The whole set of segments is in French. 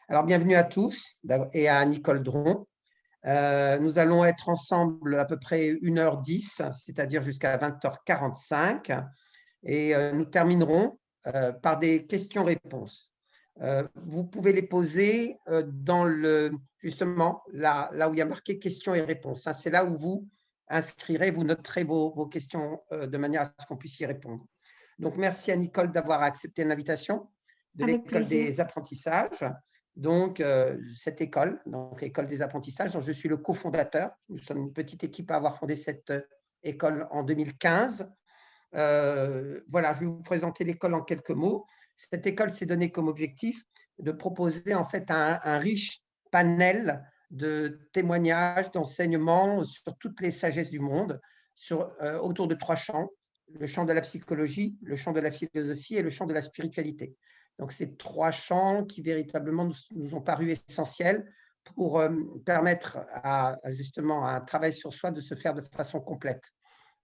Alors, bienvenue à tous et à Nicole Dron. Nous allons être ensemble à peu près 1h10, c'est-à-dire jusqu'à 20h45, et nous terminerons par des questions-réponses. Vous pouvez les poser justement là où il y a marqué questions et réponses. C'est là où vous inscrirez, vous noterez vos questions de manière à ce qu'on puisse y répondre. Donc, merci à Nicole d'avoir accepté l'invitation de Avec l'École plaisir. des apprentissages. Donc, cette école, donc École des apprentissages, dont je suis le cofondateur. Nous sommes une petite équipe à avoir fondé cette école en 2015. Voilà, je vais vous présenter l'école en quelques mots. Cette école s'est donnée comme objectif de proposer en fait un riche panel de témoignages, d'enseignements sur toutes les sagesses du monde, autour de 3 champs: le champ de la psychologie, le champ de la philosophie et le champ de la spiritualité. Donc, ces 3 champs qui véritablement nous ont paru essentiels pour permettre justement à un travail sur soi de se faire de façon complète.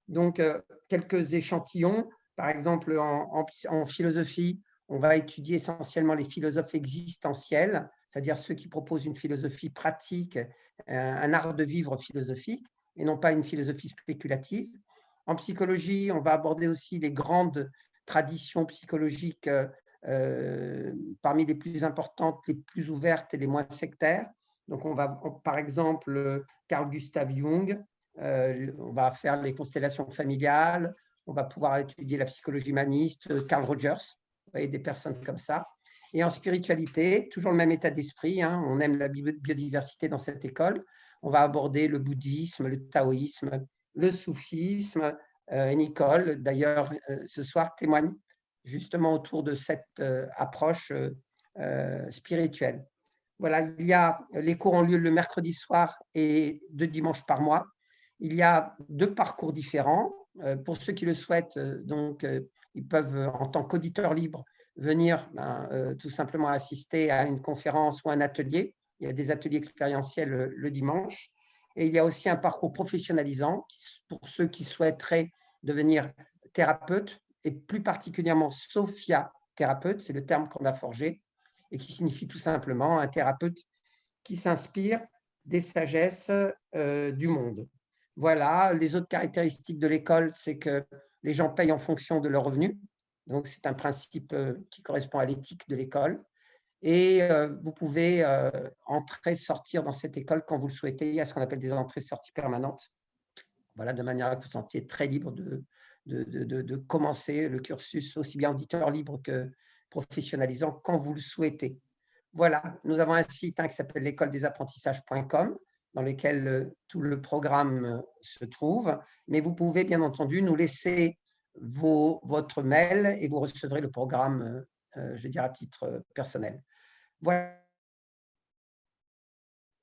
Donc, quelques échantillons. Par exemple, en philosophie, on va étudier essentiellement les philosophes existentiels, c'est-à-dire ceux qui proposent une philosophie pratique, un art de vivre philosophique, et non pas une philosophie spéculative. En psychologie, on va aborder aussi les grandes traditions psychologiques, parmi les plus importantes, les plus ouvertes et les moins sectaires. Donc, par exemple, Carl Gustav Jung. On va faire les constellations familiales, on va pouvoir étudier la psychologie humaniste, Carl Rogers, vous voyez, des personnes comme ça. Et en spiritualité, toujours le même état d'esprit, on aime la biodiversité dans cette école. On va aborder le bouddhisme, le taoïsme, le soufisme. Nicole, d'ailleurs, ce soir, témoigne justement autour de cette approche spirituelle. Voilà, les cours ont lieu le mercredi soir et 2 dimanches par mois. Il y a 2 parcours différents. Pour ceux qui le souhaitent, ils peuvent, en tant qu'auditeurs libres, venir tout simplement assister à une conférence ou un atelier. Il y a des ateliers expérientiels le dimanche. Et il y a aussi un parcours professionnalisant pour ceux qui souhaiteraient devenir thérapeute, et plus particulièrement Sophia thérapeute, c'est le terme qu'on a forgé, et qui signifie tout simplement un thérapeute qui s'inspire des sagesses du monde. Voilà, les autres caractéristiques de l'école, c'est que les gens payent en fonction de leurs revenus. Donc, c'est un principe qui correspond à l'éthique de l'école. Et vous pouvez entrer, sortir dans cette école quand vous le souhaitez. Il y a ce qu'on appelle des entrées-sorties permanentes. Voilà, de manière à que vous sentiez très libre de commencer le cursus aussi bien auditeur libre que professionnalisant quand vous le souhaitez. Voilà, nous avons un site qui s'appelle l'écoledesapprentissages.com, dans lequel tout le programme se trouve, mais vous pouvez bien entendu nous laisser votre mail et vous recevrez le programme, je veux dire, à titre personnel. Voilà,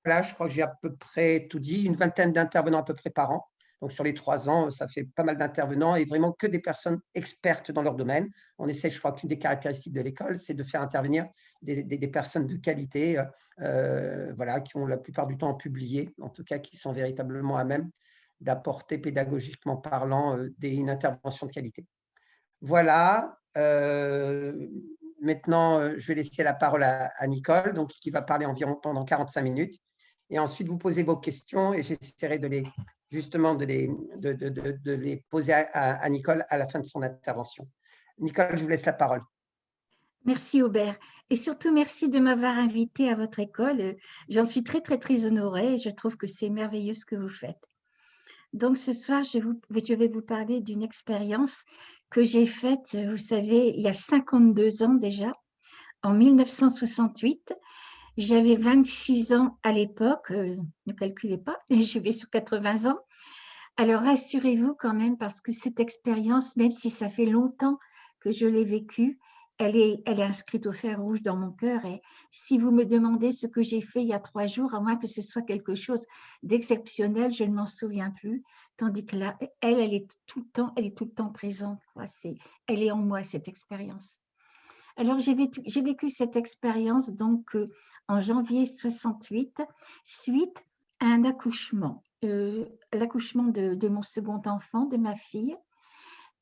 je crois que j'ai à peu près tout dit, une vingtaine d'intervenants à peu près par an. Donc, sur les 3 ans, ça fait pas mal d'intervenants et vraiment que des personnes expertes dans leur domaine. On essaie, je crois qu'une des caractéristiques de l'école, c'est de faire intervenir des personnes de qualité, voilà, qui ont la plupart du temps publié, en tout cas qui sont véritablement à même d'apporter pédagogiquement parlant une intervention de qualité. Voilà. Maintenant, je vais laisser la parole à Nicole, donc, qui va parler environ pendant 45 minutes. Et ensuite, vous posez vos questions et j'essaierai justement de les poser à Nicole à la fin de son intervention. Nicole, je vous laisse la parole. Merci Aubert. Et surtout, merci de m'avoir invité à votre école. J'en suis très, très, très honorée et je trouve que c'est merveilleux ce que vous faites. Donc, ce soir, je vais vous parler d'une expérience que j'ai faite, vous savez, il y a 52 ans déjà, en 1968. J'avais 26 ans à l'époque, ne calculez pas, je vais sur 80 ans. Alors, rassurez-vous quand même, parce que cette expérience, même si ça fait longtemps que je l'ai vécue, elle est inscrite au fer rouge dans mon cœur. Et si vous me demandez ce que j'ai fait il y a 3 jours, à moins que ce soit quelque chose d'exceptionnel, je ne m'en souviens plus. Tandis que là, elle est tout le temps présente, quoi. Elle est en moi, cette expérience. Alors, j'ai vécu cette expérience donc en janvier 68, suite à un accouchement, l'accouchement de mon second enfant, de ma fille.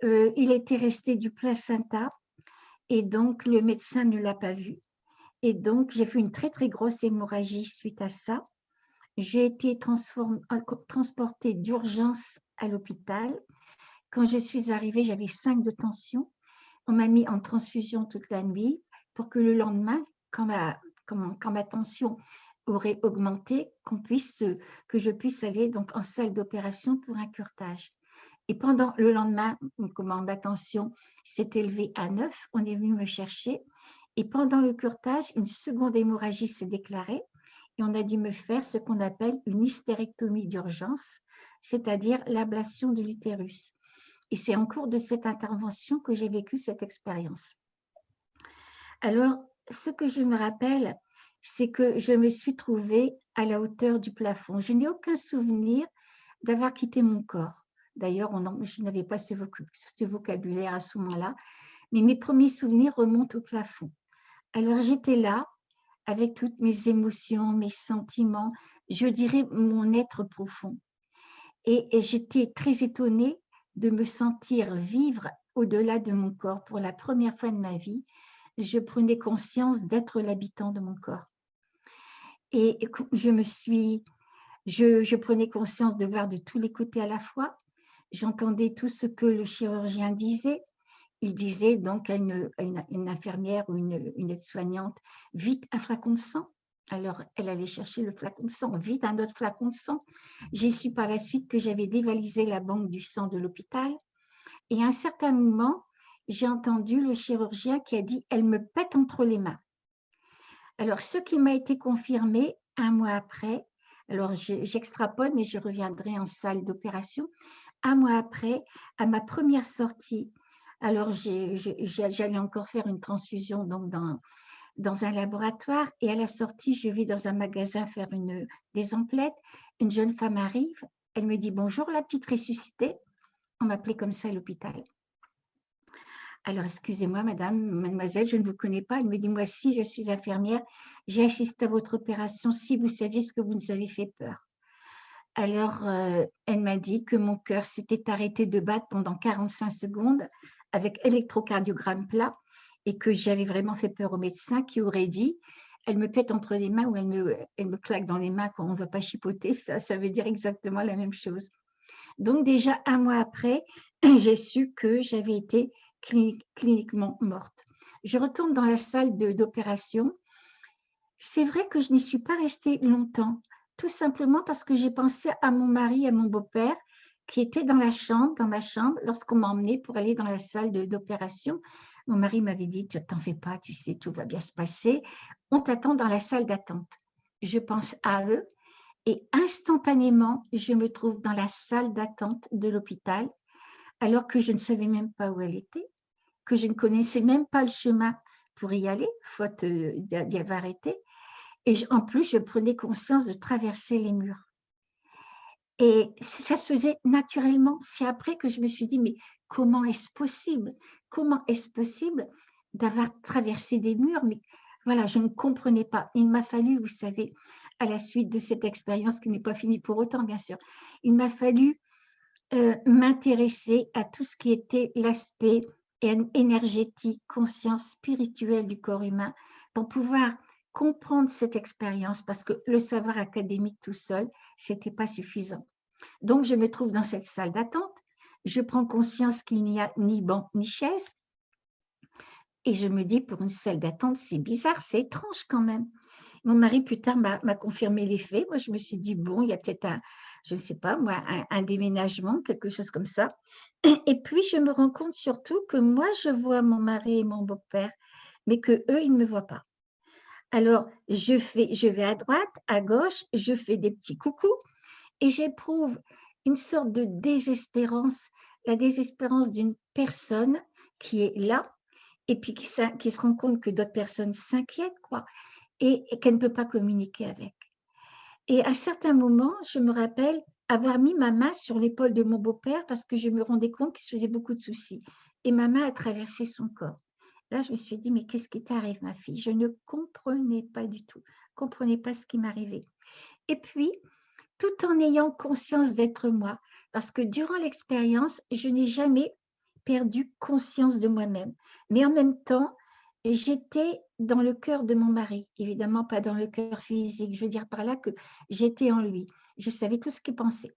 Il était resté du placenta et donc le médecin ne l'a pas vu. Et donc, j'ai fait une très, très grosse hémorragie suite à ça. J'ai été transportée d'urgence à l'hôpital. Quand je suis arrivée, j'avais 5 de tension. On m'a mis en transfusion toute la nuit pour que le lendemain, quand ma tension aurait augmenté, que je puisse aller donc en salle d'opération pour un curetage. Et pendant le lendemain, comment ma tension s'est élevée à 9, on est venu me chercher. Et pendant le curetage, une seconde hémorragie s'est déclarée et on a dû me faire ce qu'on appelle une hystérectomie d'urgence, c'est-à-dire l'ablation de l'utérus. Et c'est en cours de cette intervention que j'ai vécu cette expérience. Alors, ce que je me rappelle, c'est que je me suis trouvée à la hauteur du plafond. Je n'ai aucun souvenir d'avoir quitté mon corps. D'ailleurs, je n'avais pas ce vocabulaire à ce moment-là, mais mes premiers souvenirs remontent au plafond. Alors, j'étais là, avec toutes mes émotions, mes sentiments, je dirais mon être profond. Et j'étais très étonnée de me sentir vivre au-delà de mon corps. Pour la première fois de ma vie, je prenais conscience d'être l'habitant de mon corps. Et je prenais conscience de voir de tous les côtés à la fois. J'entendais tout ce que le chirurgien disait. Il disait donc à une infirmière ou une aide-soignante, vite un flacon de sang. Alors, elle allait chercher le flacon de sang, vite un autre flacon de sang. J'ai su par la suite que j'avais dévalisé la banque du sang de l'hôpital. Et à un certain moment, j'ai entendu le chirurgien qui a dit « elle me pète entre les mains ». Alors, ce qui m'a été confirmé un mois après, alors j'extrapole, mais je reviendrai en salle d'opération, un mois après, à ma première sortie, alors j'allais encore faire une transfusion donc dans un laboratoire, et à la sortie, je vais dans un magasin faire des emplettes. Une jeune femme arrive, elle me dit « Bonjour la petite ressuscitée ». On m'appelait comme ça à l'hôpital. Alors, excusez-moi, mademoiselle, je ne vous connais pas. Elle me dit, moi, si je suis infirmière, j'ai assisté à votre opération, si vous saviez ce que vous nous avez fait peur. Alors, elle m'a dit que mon cœur s'était arrêté de battre pendant 45 secondes avec électrocardiogramme plat et que j'avais vraiment fait peur au médecin qui aurait dit, elle me pète entre les mains ou elle me claque dans les mains quand on ne va pas chipoter, ça veut dire exactement la même chose. Donc, déjà un mois après, j'ai su que j'avais été cliniquement morte. Je retourne dans la salle d'opération. C'est vrai que je n'y suis pas restée longtemps, tout simplement parce que j'ai pensé à mon mari, à mon beau-père, qui était dans ma chambre, lorsqu'on m'a emmenée pour aller dans la salle d'opération. Mon mari m'avait dit, tu t'en fais pas, tu sais, tout va bien se passer. On t'attend dans la salle d'attente. Je pense à eux et instantanément, je me trouve dans la salle d'attente de l'hôpital, alors que je ne savais même pas où elle était, que je ne connaissais même pas le chemin pour y aller, faute d'y avoir été. Et en plus, je prenais conscience de traverser les murs. Et ça se faisait naturellement. C'est après que je me suis dit, mais comment est-ce possible? Comment est-ce possible d'avoir traversé des murs? Mais voilà, je ne comprenais pas. Il m'a fallu, vous savez, à la suite de cette expérience qui n'est pas finie pour autant, bien sûr, il m'a fallu m'intéresser à tout ce qui était l'aspect énergétique, conscience spirituelle du corps humain pour pouvoir comprendre cette expérience parce que le savoir académique tout seul, ce n'était pas suffisant. Donc, je me trouve dans cette salle d'attente, je prends conscience qu'il n'y a ni banc ni chaise et je me dis pour une salle d'attente, c'est bizarre, c'est étrange quand même. Mon mari, plus tard, m'a confirmé les faits. Moi, je me suis dit, bon, il y a peut-être je ne sais pas, moi, un déménagement, quelque chose comme ça. Et puis, je me rends compte surtout que moi, je vois mon mari et mon beau-père, mais qu'eux, ils ne me voient pas. Alors, je vais à droite, à gauche, je fais des petits coucous et j'éprouve une sorte de désespérance, la désespérance d'une personne qui est là et puis qui se rend compte que d'autres personnes s'inquiètent, quoi. Et qu'elle ne peut pas communiquer avec. Et à un certain moment, je me rappelle avoir mis ma main sur l'épaule de mon beau-père parce que je me rendais compte qu'il se faisait beaucoup de soucis. Et ma main a traversé son corps. Là, je me suis dit, mais qu'est-ce qui t'arrive, ma fille? Je ne comprenais pas du tout, comprenais pas ce qui m'arrivait. Et puis, tout en ayant conscience d'être moi, parce que durant l'expérience, je n'ai jamais perdu conscience de moi-même. Mais en même temps, j'étais dans le cœur de mon mari, évidemment pas dans le cœur physique. Je veux dire par là que j'étais en lui. Je savais tout ce qu'il pensait.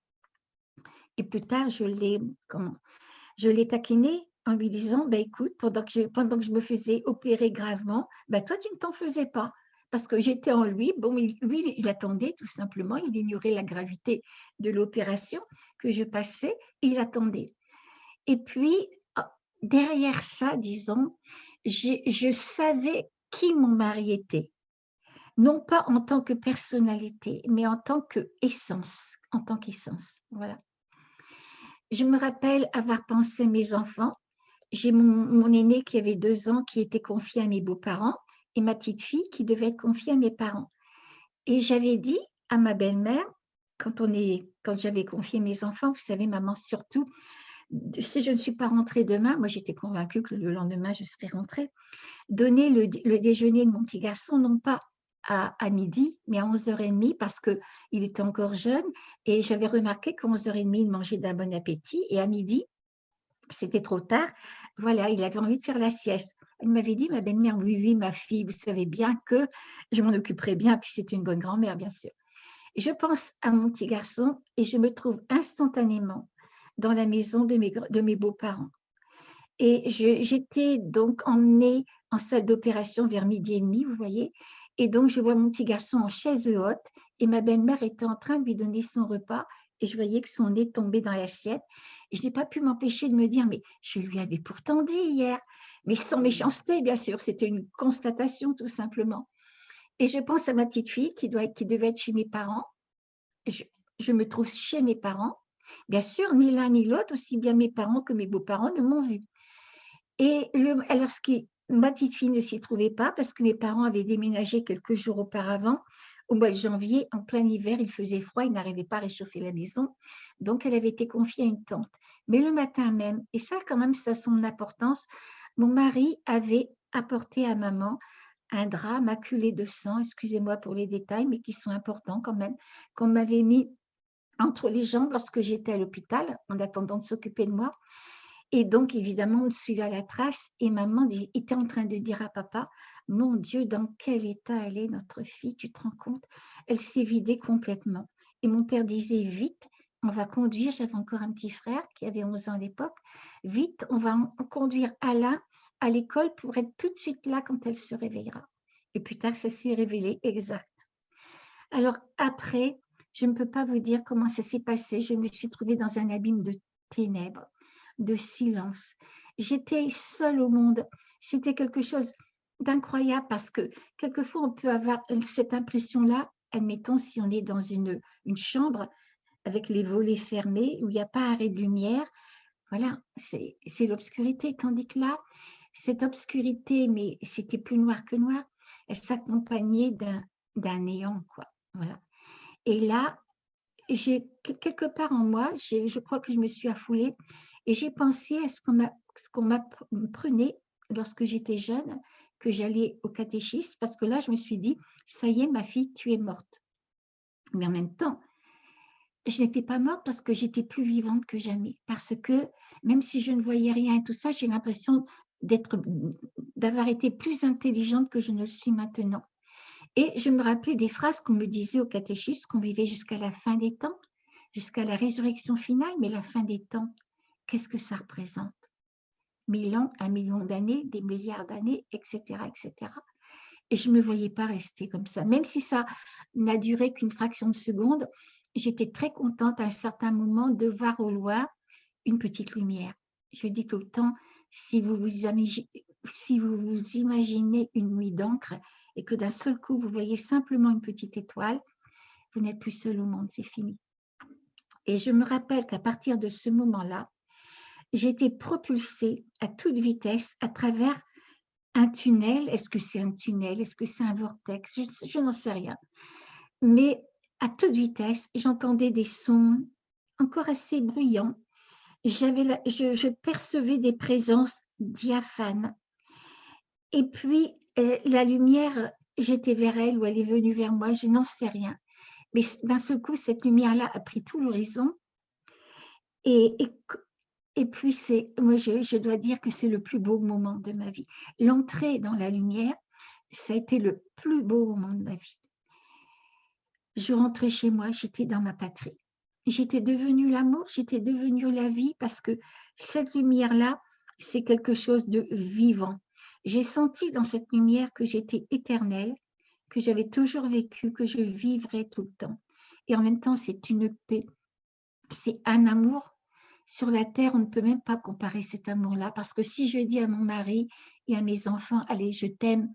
Et plus tard, je l'ai taquiné en lui disant, bah, écoute, pendant que je me faisais opérer gravement, bah, toi, tu ne t'en faisais pas. Parce que j'étais en lui, bon, lui, il attendait tout simplement, il ignorait la gravité de l'opération que je passais, il attendait. Et puis, derrière ça, disons, je savais qui mon mari était. Non pas en tant que personnalité, mais en tant qu'essence, voilà. Je me rappelle avoir pensé à mes enfants. J'ai mon aîné qui avait 2 ans, qui était confié à mes beaux-parents, et ma petite fille qui devait être confiée à mes parents. Et j'avais dit à ma belle-mère, quand j'avais confié mes enfants, vous savez, maman, surtout, si je ne suis pas rentrée demain, moi j'étais convaincue que le lendemain je serais rentrée, donner le déjeuner de mon petit garçon, non pas à midi, mais à 11h30 parce qu'il était encore jeune et j'avais remarqué qu'à 11h30, il mangeait d'un bon appétit et à midi, c'était trop tard, voilà, il avait envie de faire la sieste. Elle m'avait dit, ma belle-mère, oui, oui, ma fille, vous savez bien que je m'en occuperai bien, puis c'était une bonne grand-mère, bien sûr. Et je pense à mon petit garçon et je me trouve instantanément dans la maison de mes beaux-parents. Et j'étais donc emmenée en salle d'opération vers 12h30, vous voyez. Et donc, je vois mon petit garçon en chaise haute et ma belle-mère était en train de lui donner son repas et je voyais que son nez tombait dans l'assiette. Et je n'ai pas pu m'empêcher de me dire, mais je lui avais pourtant dit hier, mais sans méchanceté, bien sûr, c'était une constatation tout simplement. Et je pense à ma petite fille qui devait être chez mes parents. Je me trouve chez mes parents. Bien sûr, ni l'un ni l'autre, aussi bien mes parents que mes beaux-parents ne m'ont vue. Et alors, ma petite fille ne s'y trouvait pas parce que mes parents avaient déménagé quelques jours auparavant. Au mois de janvier, en plein hiver, il faisait froid, ils n'arrivaient pas à réchauffer la maison. Donc, elle avait été confiée à une tante. Mais le matin même, et ça, quand même, ça a son importance, mon mari avait apporté à maman un drap maculé de sang, excusez-moi pour les détails, mais qui sont importants quand même, qu'on m'avait mis entre les jambes lorsque j'étais à l'hôpital, en attendant de s'occuper de moi. Et donc, évidemment, on suivait à la trace et maman était en train de dire à papa, mon Dieu, dans quel état elle est, notre fille, tu te rends compte? Elle s'est vidée complètement. Et mon père disait, vite, on va conduire, j'avais encore un petit frère qui avait 11 ans à l'époque, vite, on va conduire Alain à l'école pour être tout de suite là quand elle se réveillera. Et plus tard, ça s'est révélé exact. Alors après, je ne peux pas vous dire comment ça s'est passé. Je me suis trouvée dans un abîme de ténèbres, de silence. J'étais seule au monde. C'était quelque chose d'incroyable parce que quelquefois, on peut avoir cette impression-là, admettons, si on est dans une chambre avec les volets fermés, où il n'y a pas arrêt de lumière, voilà, c'est l'obscurité. Tandis que là, cette obscurité, mais c'était plus noir que noir, elle s'accompagnait d'un néant, quoi. Voilà. Et là, j'ai quelque part en moi, je crois que je me suis affolée et j'ai pensé à ce qu'on m'apprenait lorsque j'étais jeune, que j'allais au catéchisme, parce que là, je me suis dit, ça y est, ma fille, tu es morte. Mais en même temps, je n'étais pas morte parce que j'étais plus vivante que jamais. Parce que même si je ne voyais rien et tout ça, j'ai l'impression d'avoir été plus intelligente que je ne le suis maintenant. Et je me rappelais des phrases qu'on me disait au catéchisme, qu'on vivait jusqu'à la fin des temps, jusqu'à la résurrection finale, mais la fin des temps, qu'est-ce que ça représente? 1000 ans, 1 million d'années, des milliards d'années, etc., etc. Et je ne me voyais pas rester comme ça. Même si ça n'a duré qu'une fraction de seconde, j'étais très contente à un certain moment de voir au loin une petite lumière. Je dis tout le temps, si vous vous imaginez une nuit d'encre et que d'un seul coup, vous voyez simplement une petite étoile, vous n'êtes plus seul au monde, c'est fini. Et je me rappelle qu'à partir de ce moment-là, j'ai été propulsée à toute vitesse à travers un tunnel. Est-ce que c'est un tunnel? Est-ce que c'est un vortex? Je n'en sais rien. Mais à toute vitesse, j'entendais des sons encore assez bruyants. Je percevais des présences diaphanes. Et puis, la lumière, j'étais vers elle ou elle est venue vers moi, je n'en sais rien. Mais d'un seul coup, cette lumière-là a pris tout l'horizon et Et puis, moi, je dois dire que c'est le plus beau moment de ma vie. L'entrée dans la lumière, ça a été le plus beau moment de ma vie. Je rentrais chez moi, j'étais dans ma patrie. J'étais devenue l'amour, j'étais devenue la vie parce que cette lumière-là, c'est quelque chose de vivant. J'ai senti dans cette lumière que j'étais éternelle, que j'avais toujours vécu, que je vivrais tout le temps. Et en même temps, c'est une paix, c'est un amour. Sur la terre, on ne peut même pas comparer cet amour-là, parce que si je dis à mon mari et à mes enfants, allez, je t'aime,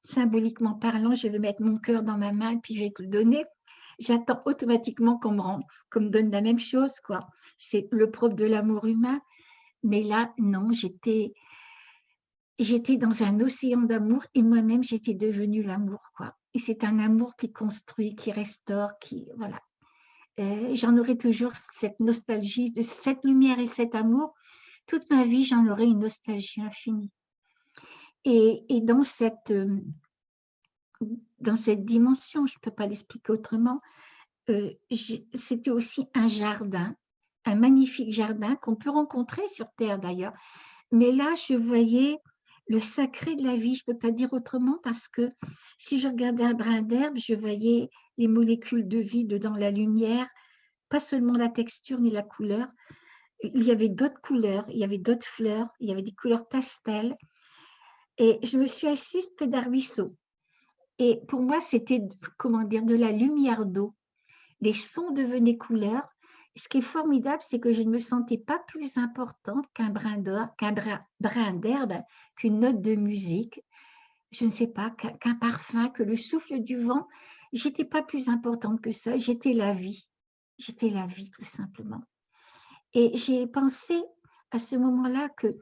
symboliquement parlant, je vais mettre mon cœur dans ma main et puis je vais te le donner, j'attends automatiquement qu'on me donne la même chose, quoi. C'est le propre de l'amour humain. Mais là, non, j'étais dans un océan d'amour et moi-même, j'étais devenue l'amour, quoi. Et c'est un amour qui construit, qui restaure, voilà. J'en aurai toujours cette nostalgie de cette lumière et cet amour. Toute ma vie, j'en aurai une nostalgie infinie. Et dans cette dimension, je ne peux pas l'expliquer autrement, c'était aussi un jardin, un magnifique jardin qu'on peut rencontrer sur Terre d'ailleurs. Mais là, je voyais le sacré de la vie, je ne peux pas dire autrement, parce que si je regardais un brin d'herbe, je voyais les molécules de vie dedans, la lumière, pas seulement la texture ni la couleur. Il y avait d'autres couleurs, il y avait d'autres fleurs, il y avait des couleurs pastel. Et je me suis assise près d'un ruisseau. Et pour moi, c'était, comment dire, de la lumière d'eau. Les sons devenaient couleurs. Ce qui est formidable, c'est que je ne me sentais pas plus importante qu'un brin d'herbe, qu'une note de musique, je ne sais pas, qu'un parfum, que le souffle du vent. Je n'étais pas plus importante que ça. J'étais la vie. J'étais la vie, tout simplement. Et j'ai pensé à ce moment-là que,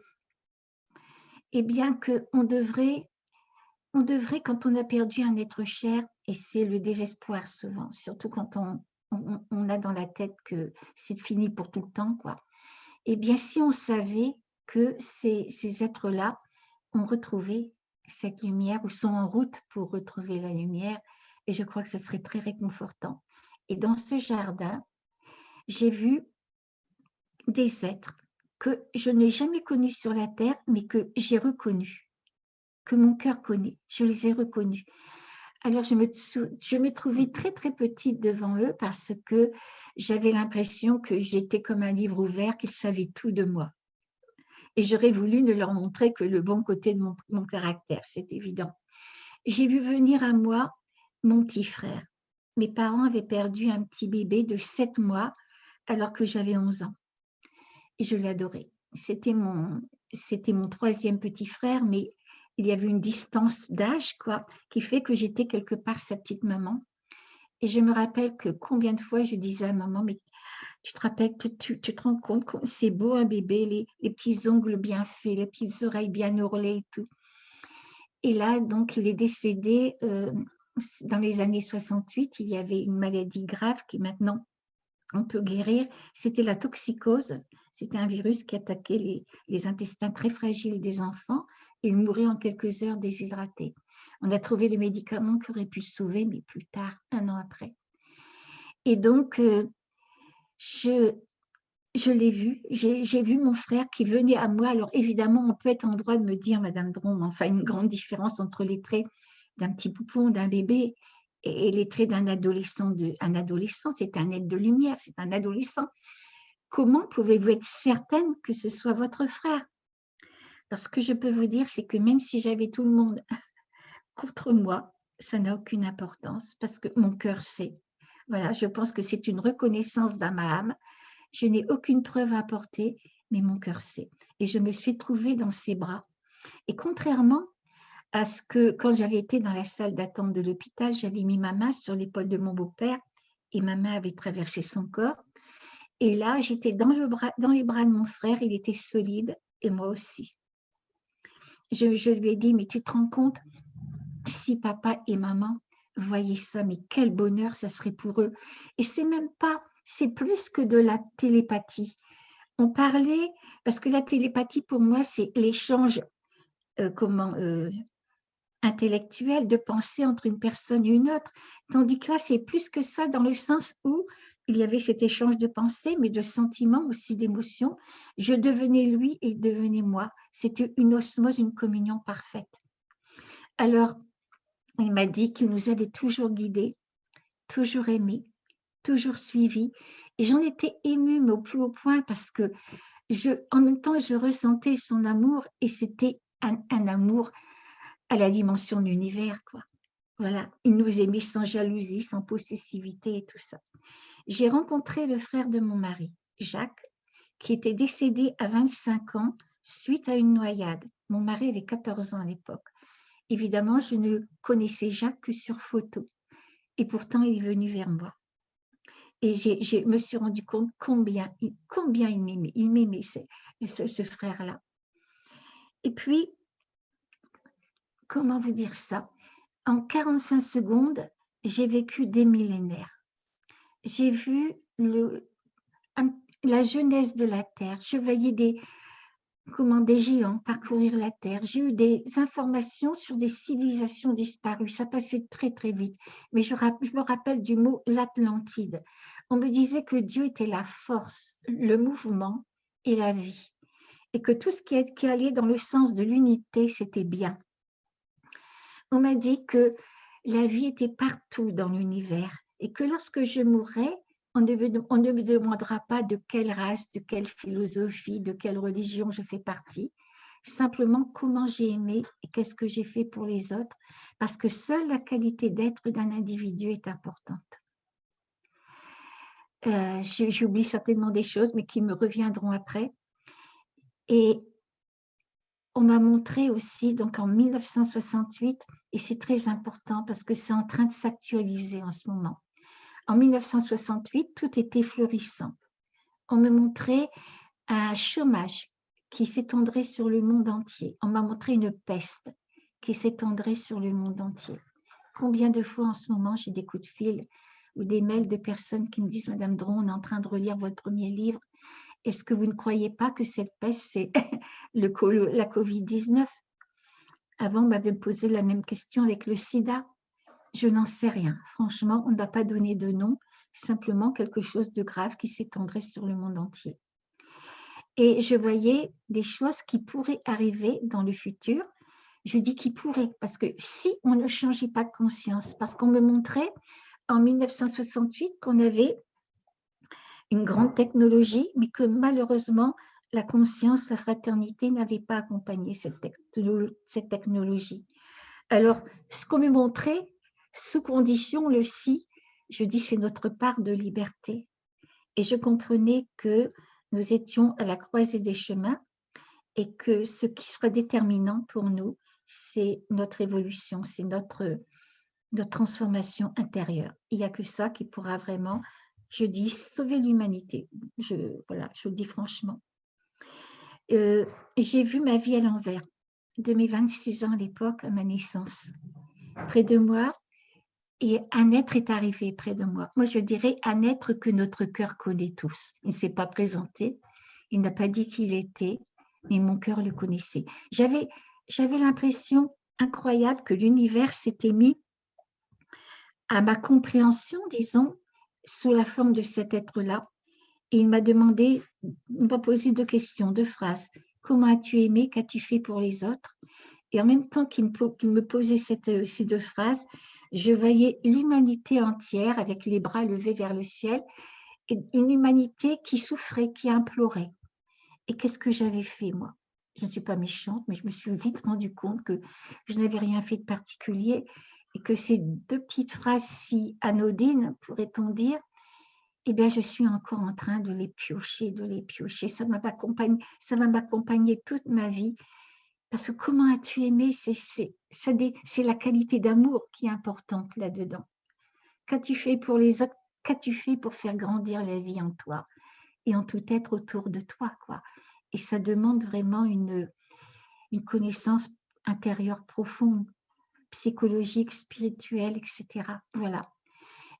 eh bien, qu'on devrait, quand on a perdu un être cher, et c'est le désespoir souvent, surtout quand on a dans la tête que c'est fini pour tout le temps, quoi. Eh bien, si on savait que ces êtres-là ont retrouvé cette lumière ou sont en route pour retrouver la lumière, et je crois que ça serait très réconfortant. Et dans ce jardin, j'ai vu des êtres que je n'ai jamais connus sur la terre, mais que j'ai reconnus, que mon cœur connaît. Je les ai reconnus. Alors, je me trouvais très, très petite devant eux parce que j'avais l'impression que j'étais comme un livre ouvert, qu'ils savaient tout de moi. Et j'aurais voulu ne leur montrer que le bon côté de mon caractère, c'est évident. J'ai vu venir à moi mon petit frère. Mes parents avaient perdu un petit bébé de 7 mois alors que j'avais 11 ans. Et je l'adorais. C'était mon 3e petit frère, mais il y avait une distance d'âge, quoi, qui fait que j'étais quelque part sa petite maman. Et je me rappelle que combien de fois je disais à maman, mais tu te rappelles, tu te rends compte que c'est beau un bébé, les petits ongles bien faits, les petites oreilles bien ourlées et tout. Et là, donc, il est décédé dans les années 68. Il y avait une maladie grave qui maintenant on peut guérir. C'était la toxicose. C'était un virus qui attaquait les intestins très fragiles des enfants et ils mouraient en quelques heures déshydratés. On a trouvé le médicament qui aurait pu le sauver, mais plus tard, 1 an après. Et donc, je l'ai vu, j'ai vu mon frère qui venait à moi. Alors évidemment, on peut être en droit de me dire, Madame Dron, enfin une grande différence entre les traits d'un petit poupon, d'un bébé, et les traits d'un adolescent. Un adolescent, c'est un être de lumière, c'est un adolescent. Comment pouvez-vous être certaine que ce soit votre frère? Alors ce que je peux vous dire, c'est que même si j'avais tout le monde contre moi, ça n'a aucune importance parce que mon cœur sait. Voilà, je pense que c'est une reconnaissance d'âme à âme. Je n'ai aucune preuve à apporter, mais mon cœur sait. Et je me suis trouvée dans ses bras. Et contrairement à ce que, quand j'avais été dans la salle d'attente de l'hôpital, j'avais mis ma main sur l'épaule de mon beau-père et ma main avait traversé son corps. Et là, j'étais dans les bras de mon frère, il était solide et moi aussi. Je lui ai dit, mais tu te rends compte, si papa et maman voyaient ça, mais quel bonheur ça serait pour eux. Et c'est même pas, c'est plus que de la télépathie. On parlait, parce que la télépathie pour moi, c'est l'échange intellectuel de pensée entre une personne et une autre, tandis que là, c'est plus que ça dans le sens où il y avait cet échange de pensées, mais de sentiments aussi, d'émotions. Je devenais lui et il devenait moi. C'était une osmose, une communion parfaite. Alors, il m'a dit qu'il nous avait toujours guidés, toujours aimés, toujours suivis. Et j'en étais émue, mais au plus haut point, parce que en même temps, je ressentais son amour et c'était un amour à la dimension de l'univers, quoi. Voilà, il nous aimait sans jalousie, sans possessivité et tout ça. J'ai rencontré le frère de mon mari, Jacques, qui était décédé à 25 ans suite à une noyade. Mon mari avait 14 ans à l'époque. Évidemment, je ne connaissais Jacques que sur photo. Et pourtant, il est venu vers moi. Et je me suis rendu compte combien il m'aimait. Il m'aimait, ce frère-là. Et puis, comment vous dire ça? En 45 secondes, j'ai vécu des millénaires. J'ai vu la jeunesse de la Terre. Je voyais des géants parcourir la Terre. J'ai eu des informations sur des civilisations disparues. Ça passait très, très vite. Mais je me rappelle du mot l'Atlantide. On me disait que Dieu était la force, le mouvement et la vie. Et que tout ce qui allait dans le sens de l'unité, c'était bien. On m'a dit que la vie était partout dans l'univers et que lorsque je mourrais, on ne me demandera pas de quelle race, de quelle philosophie, de quelle religion je fais partie, simplement comment j'ai aimé et qu'est-ce que j'ai fait pour les autres, parce que seule la qualité d'être d'un individu est importante. J'oublie certainement des choses, mais qui me reviendront après. Et on m'a montré aussi, donc en 1968, et c'est très important parce que c'est en train de s'actualiser en ce moment. En 1968, tout était florissant. On me montrait un chômage qui s'étendrait sur le monde entier. On m'a montré une peste qui s'étendrait sur le monde entier. Combien de fois en ce moment j'ai des coups de fil ou des mails de personnes qui me disent « Madame Dron, on est en train de relire votre premier livre. Est-ce que vous ne croyez pas que cette peste, c'est la Covid-19 » Avant, on m'avait posé la même question avec le sida. Je n'en sais rien. Franchement, on ne va pas donner de nom, simplement quelque chose de grave qui s'étendrait sur le monde entier. Et je voyais des choses qui pourraient arriver dans le futur. Je dis qui pourraient, parce que si on ne changeait pas de conscience, parce qu'on me montrait en 1968 qu'on avait une grande technologie, mais que malheureusement, la conscience, la fraternité n'avait pas accompagné cette technologie. Alors, ce qu'on me montrait, sous condition, le si, je dis c'est notre part de liberté. Et je comprenais que nous étions à la croisée des chemins et que ce qui sera déterminant pour nous, c'est notre évolution, c'est notre transformation intérieure. Il n'y a que ça qui pourra vraiment, je dis, sauver l'humanité. Voilà, je le dis franchement. J'ai vu ma vie à l'envers, de mes 26 ans à l'époque, à ma naissance. Près de moi, et un être est arrivé près de moi. Moi, je dirais un être que notre cœur connaît tous. Il ne s'est pas présenté, il n'a pas dit qui il était, mais mon cœur le connaissait. J'avais l'impression incroyable que l'univers s'était mis à ma compréhension, disons, sous la forme de cet être-là. Et il m'a posé 2 questions, 2 phrases. Comment as-tu aimé? Qu'as-tu fait pour les autres? Et en même temps qu'il me posait ces 2 phrases, je voyais l'humanité entière avec les bras levés vers le ciel, et une humanité qui souffrait, qui implorait. Et qu'est-ce que j'avais fait, moi? Je ne suis pas méchante, mais je me suis vite rendu compte que je n'avais rien fait de particulier et que ces 2 petites phrases si anodines, pourrait-on dire, eh bien, je suis encore en train de les piocher, de les piocher. Ça va m'accompagner toute ma vie. Parce que comment as-tu aimé, c'est la qualité d'amour qui est importante là-dedans. Qu'as-tu fait pour les autres? Qu'as-tu fait pour faire grandir la vie en toi et en tout être autour de toi, quoi. Et ça demande vraiment une connaissance intérieure profonde, psychologique, spirituelle, etc. Voilà.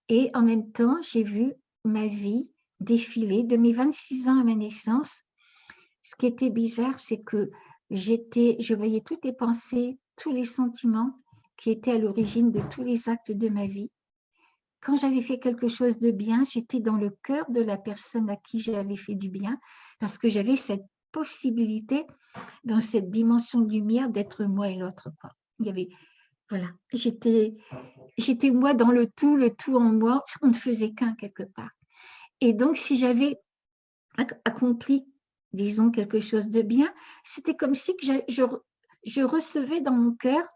Et en même temps, j'ai vu ma vie défiler de mes 26 ans à ma naissance. Ce qui était bizarre, c'est que je voyais toutes les pensées, tous les sentiments qui étaient à l'origine de tous les actes de ma vie. quand j'avais fait quelque chose de bien, j'étais dans le cœur de la personne à qui j'avais fait du bien, parce que j'avais cette possibilité, dans cette dimension de lumière, d'être moi et l'autre, quoi. Il y avait, voilà, j'étais moi dans le tout en moi, on ne faisait qu'un quelque part. Et donc, si j'avais accompli, disons, quelque chose de bien, c'était comme si que je recevais dans mon cœur,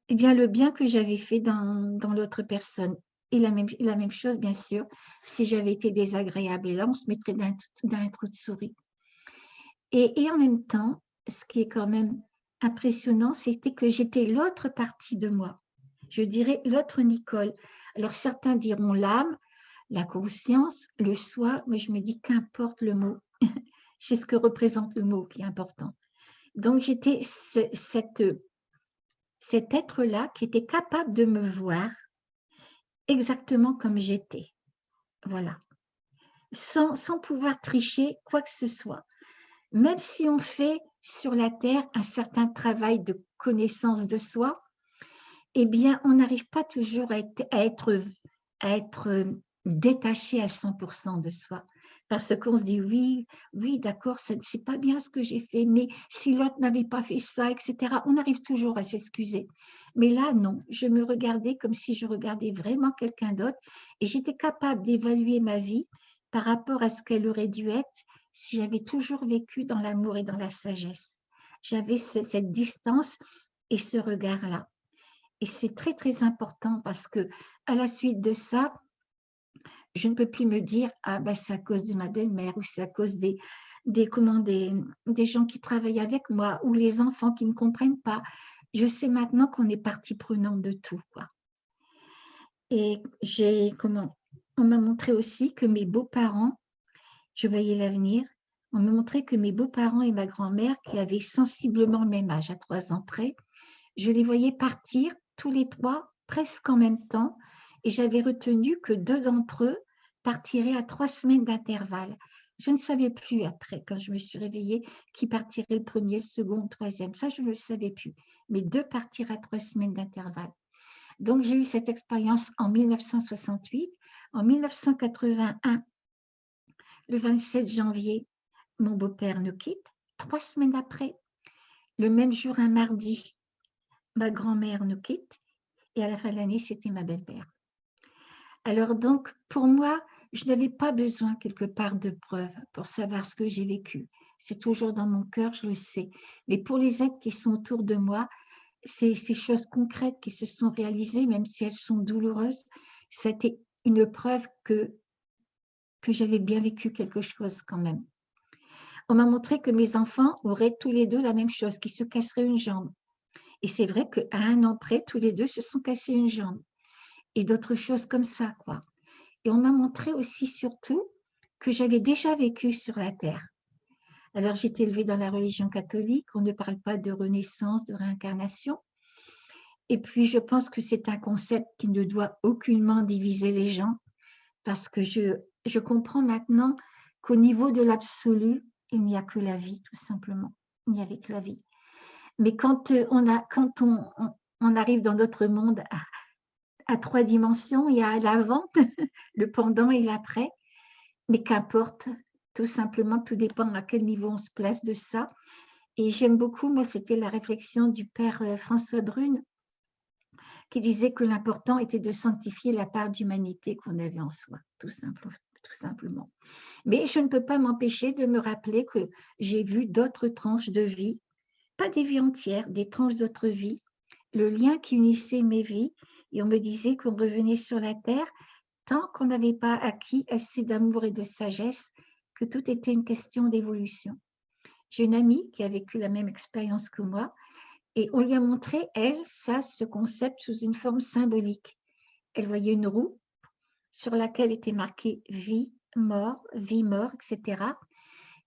eh bien, le bien que j'avais fait dans l'autre personne. Et la même chose, bien sûr, si j'avais été désagréable. Et là, on se mettrait d'un trou de souris. Et en même temps, ce qui est quand même impressionnant, c'était que j'étais l'autre partie de moi. Je dirais l'autre Nicole. Alors, certains diront l'âme, la conscience, le soi, mais je me dis qu'importe le mot. C'est ce que représente le mot qui est important. Donc, j'étais cet être-là qui était capable de me voir exactement comme j'étais. Voilà. Sans pouvoir tricher quoi que ce soit. Même si on fait sur la Terre un certain travail de connaissance de soi, eh bien, on n'arrive pas toujours à être détaché à 100% de soi. Parce qu'on se dit, oui, oui, d'accord, c'est pas bien ce que j'ai fait, mais si l'autre n'avait pas fait ça, etc., on arrive toujours à s'excuser. Mais là, non, je me regardais comme si je regardais vraiment quelqu'un d'autre et j'étais capable d'évaluer ma vie par rapport à ce qu'elle aurait dû être si j'avais toujours vécu dans l'amour et dans la sagesse. J'avais cette distance et ce regard-là. Et c'est très, très important parce que à la suite de ça, je ne peux plus me dire, ah ben c'est à cause de ma belle-mère ou c'est à cause des gens qui travaillent avec moi ou les enfants qui ne comprennent pas. Je sais maintenant qu'on est partie prenante de tout, quoi. Et on m'a montré aussi que mes beaux-parents, je voyais l'avenir, on m'a montré que mes beaux-parents et ma grand-mère, qui avaient sensiblement le même âge, à 3 ans près, je les voyais partir tous les 3 presque en même temps et j'avais retenu que 2 d'entre eux partiraient à 3 semaines d'intervalle. Je ne savais plus après, quand je me suis réveillée, qui partirait le premier, le second, le troisième. Ça, je ne le savais plus. Mais 2 partiraient à 3 semaines d'intervalle. Donc, j'ai eu cette expérience en 1968. En 1981, le 27 janvier, mon beau-père nous quitte. 3 semaines après, le même jour, un mardi, ma grand-mère nous quitte et à la fin de l'année, c'était ma belle-mère. Alors donc, pour moi, je n'avais pas besoin quelque part de preuves pour savoir ce que j'ai vécu. C'est toujours dans mon cœur, je le sais. Mais pour les êtres qui sont autour de moi, ces choses concrètes qui se sont réalisées, même si elles sont douloureuses, c'était une preuve que j'avais bien vécu quelque chose quand même. On m'a montré que mes enfants auraient tous les deux la même chose, qu'ils se casseraient une jambe. Et c'est vrai qu'à 1 an près, tous les deux se sont cassés une jambe. Et d'autres choses comme ça, quoi. Et on m'a montré aussi, surtout, que j'avais déjà vécu sur la Terre. Alors, j'ai été élevée dans la religion catholique, on ne parle pas de renaissance, de réincarnation. Et puis, je pense que c'est un concept qui ne doit aucunement diviser les gens, parce que je comprends maintenant qu'au niveau de l'absolu, il n'y a que la vie, tout simplement. Il n'y avait que la vie. Mais quand on arrive dans notre monde à 3 dimensions, il y a l'avant, le pendant et l'après, mais qu'importe, tout simplement, tout dépend à quel niveau on se place de ça. Et j'aime beaucoup, moi, c'était la réflexion du père François Brune, qui disait que l'important était de sanctifier la part d'humanité qu'on avait en soi, tout simplement. Mais je ne peux pas m'empêcher de me rappeler que j'ai vu d'autres tranches de vie, pas des vies entières, des tranches d'autres vies, le lien qui unissait mes vies, et on me disait qu'on revenait sur la terre tant qu'on n'avait pas acquis assez d'amour et de sagesse, que tout était une question d'évolution. J'ai une amie qui a vécu la même expérience que moi, et on lui a montré, elle, ça, ce concept sous une forme symbolique. Elle voyait une roue sur laquelle était marqué vie, mort, etc.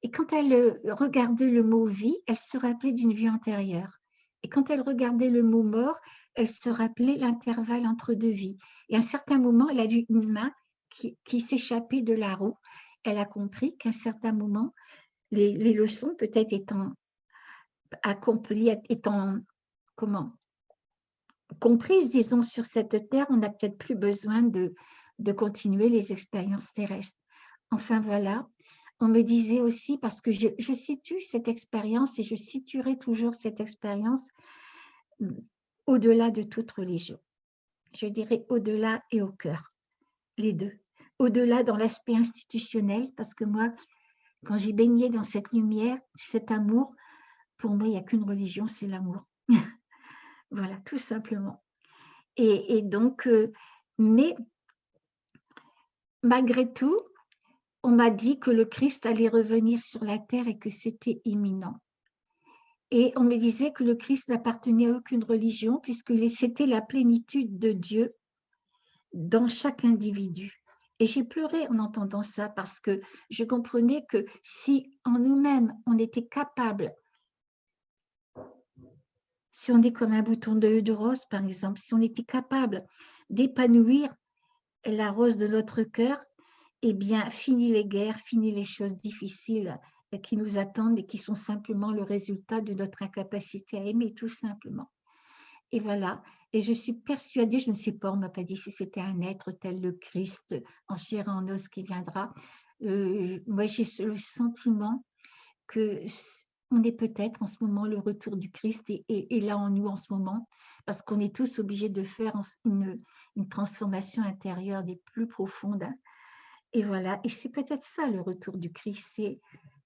Et quand elle regardait le mot vie, elle se rappelait d'une vie antérieure. Et quand elle regardait le mot mort, elle se rappelait l'intervalle entre 2 vies. Et à un certain moment, elle a vu une main qui s'échappait de la roue. Elle a compris qu'à un certain moment, les leçons peut-être étant accomplies, étant, comment, comprises, disons, sur cette terre, on n'a peut-être plus besoin de continuer les expériences terrestres. Enfin, voilà. On me disait aussi, parce que je situe cette expérience et je situerai toujours cette expérience au-delà de toute religion. Je dirais au-delà et au cœur, les deux. Au-delà dans l'aspect institutionnel, parce que moi, quand j'ai baigné dans cette lumière, cet amour, pour moi, il n'y a qu'une religion, c'est l'amour. Voilà, tout simplement. Et donc, mais malgré tout, on m'a dit que le Christ allait revenir sur la terre et que c'était imminent. Et on me disait que le Christ n'appartenait à aucune religion puisque c'était la plénitude de Dieu dans chaque individu. Et j'ai pleuré en entendant ça parce que je comprenais que si en nous-mêmes, on était capable, si on est comme un bouton de rose, par exemple, si on était capable d'épanouir la rose de notre cœur, eh bien, fini les guerres, fini les choses difficiles qui nous attendent et qui sont simplement le résultat de notre incapacité à aimer, tout simplement. Et voilà. Et je suis persuadée, je ne sais pas, on ne m'a pas dit si c'était un être tel le Christ en chair et en os qui viendra. Moi, j'ai le sentiment que on est peut-être en ce moment le retour du Christ et là en nous en ce moment, parce qu'on est tous obligés de faire une transformation intérieure des plus profondes. Et voilà, et c'est peut-être ça le retour du Christ, c'est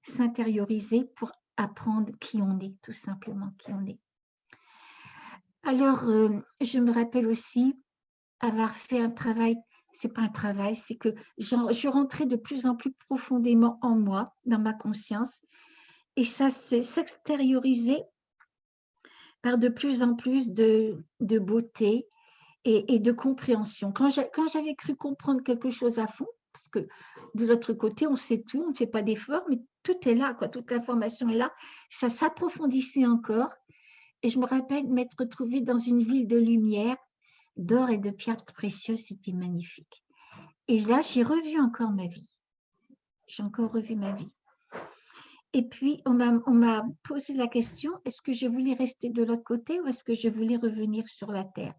s'intérioriser pour apprendre qui on est, tout simplement qui on est. Alors, je me rappelle aussi avoir fait un travail, c'est pas un travail, c'est que je rentrais de plus en plus profondément en moi, dans ma conscience, et ça s'extériorisait par de plus en plus de beauté et de compréhension. Quand j'avais cru comprendre quelque chose à fond, parce que de l'autre côté, on sait tout, on ne fait pas d'efforts, mais tout est là, quoi, toute l'information est là, ça s'approfondissait encore. Et je me rappelle m'être retrouvée dans une ville de lumière, d'or et de pierres précieuses, c'était magnifique. Et là, j'ai revu encore ma vie. J'ai encore revu ma vie. Et puis, on m'a posé la question, est-ce que je voulais rester de l'autre côté ou est-ce que je voulais revenir sur la terre?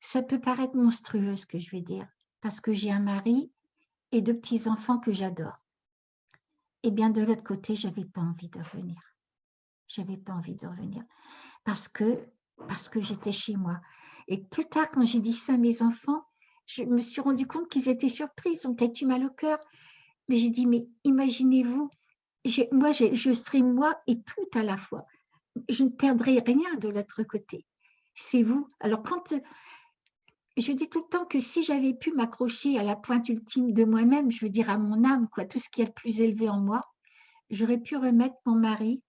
Ça peut paraître monstrueux, ce que je vais dire, parce que j'ai un mari et 2 petits-enfants que j'adore. Eh bien, de l'autre côté, je n'avais pas envie de revenir. Je n'avais pas envie de revenir parce que j'étais chez moi. Et plus tard, quand j'ai dit ça à mes enfants, je me suis rendu compte qu'ils étaient surpris, ils ont peut-être eu mal au cœur. Mais j'ai dit, mais imaginez-vous, je serai moi et tout à la fois. Je ne perdrai rien de l'autre côté. C'est vous. Alors, je dis tout le temps que si j'avais pu m'accrocher à la pointe ultime de moi-même, je veux dire à mon âme, quoi, tout ce qui est le plus élevé en moi, j'aurais pu remettre mon mari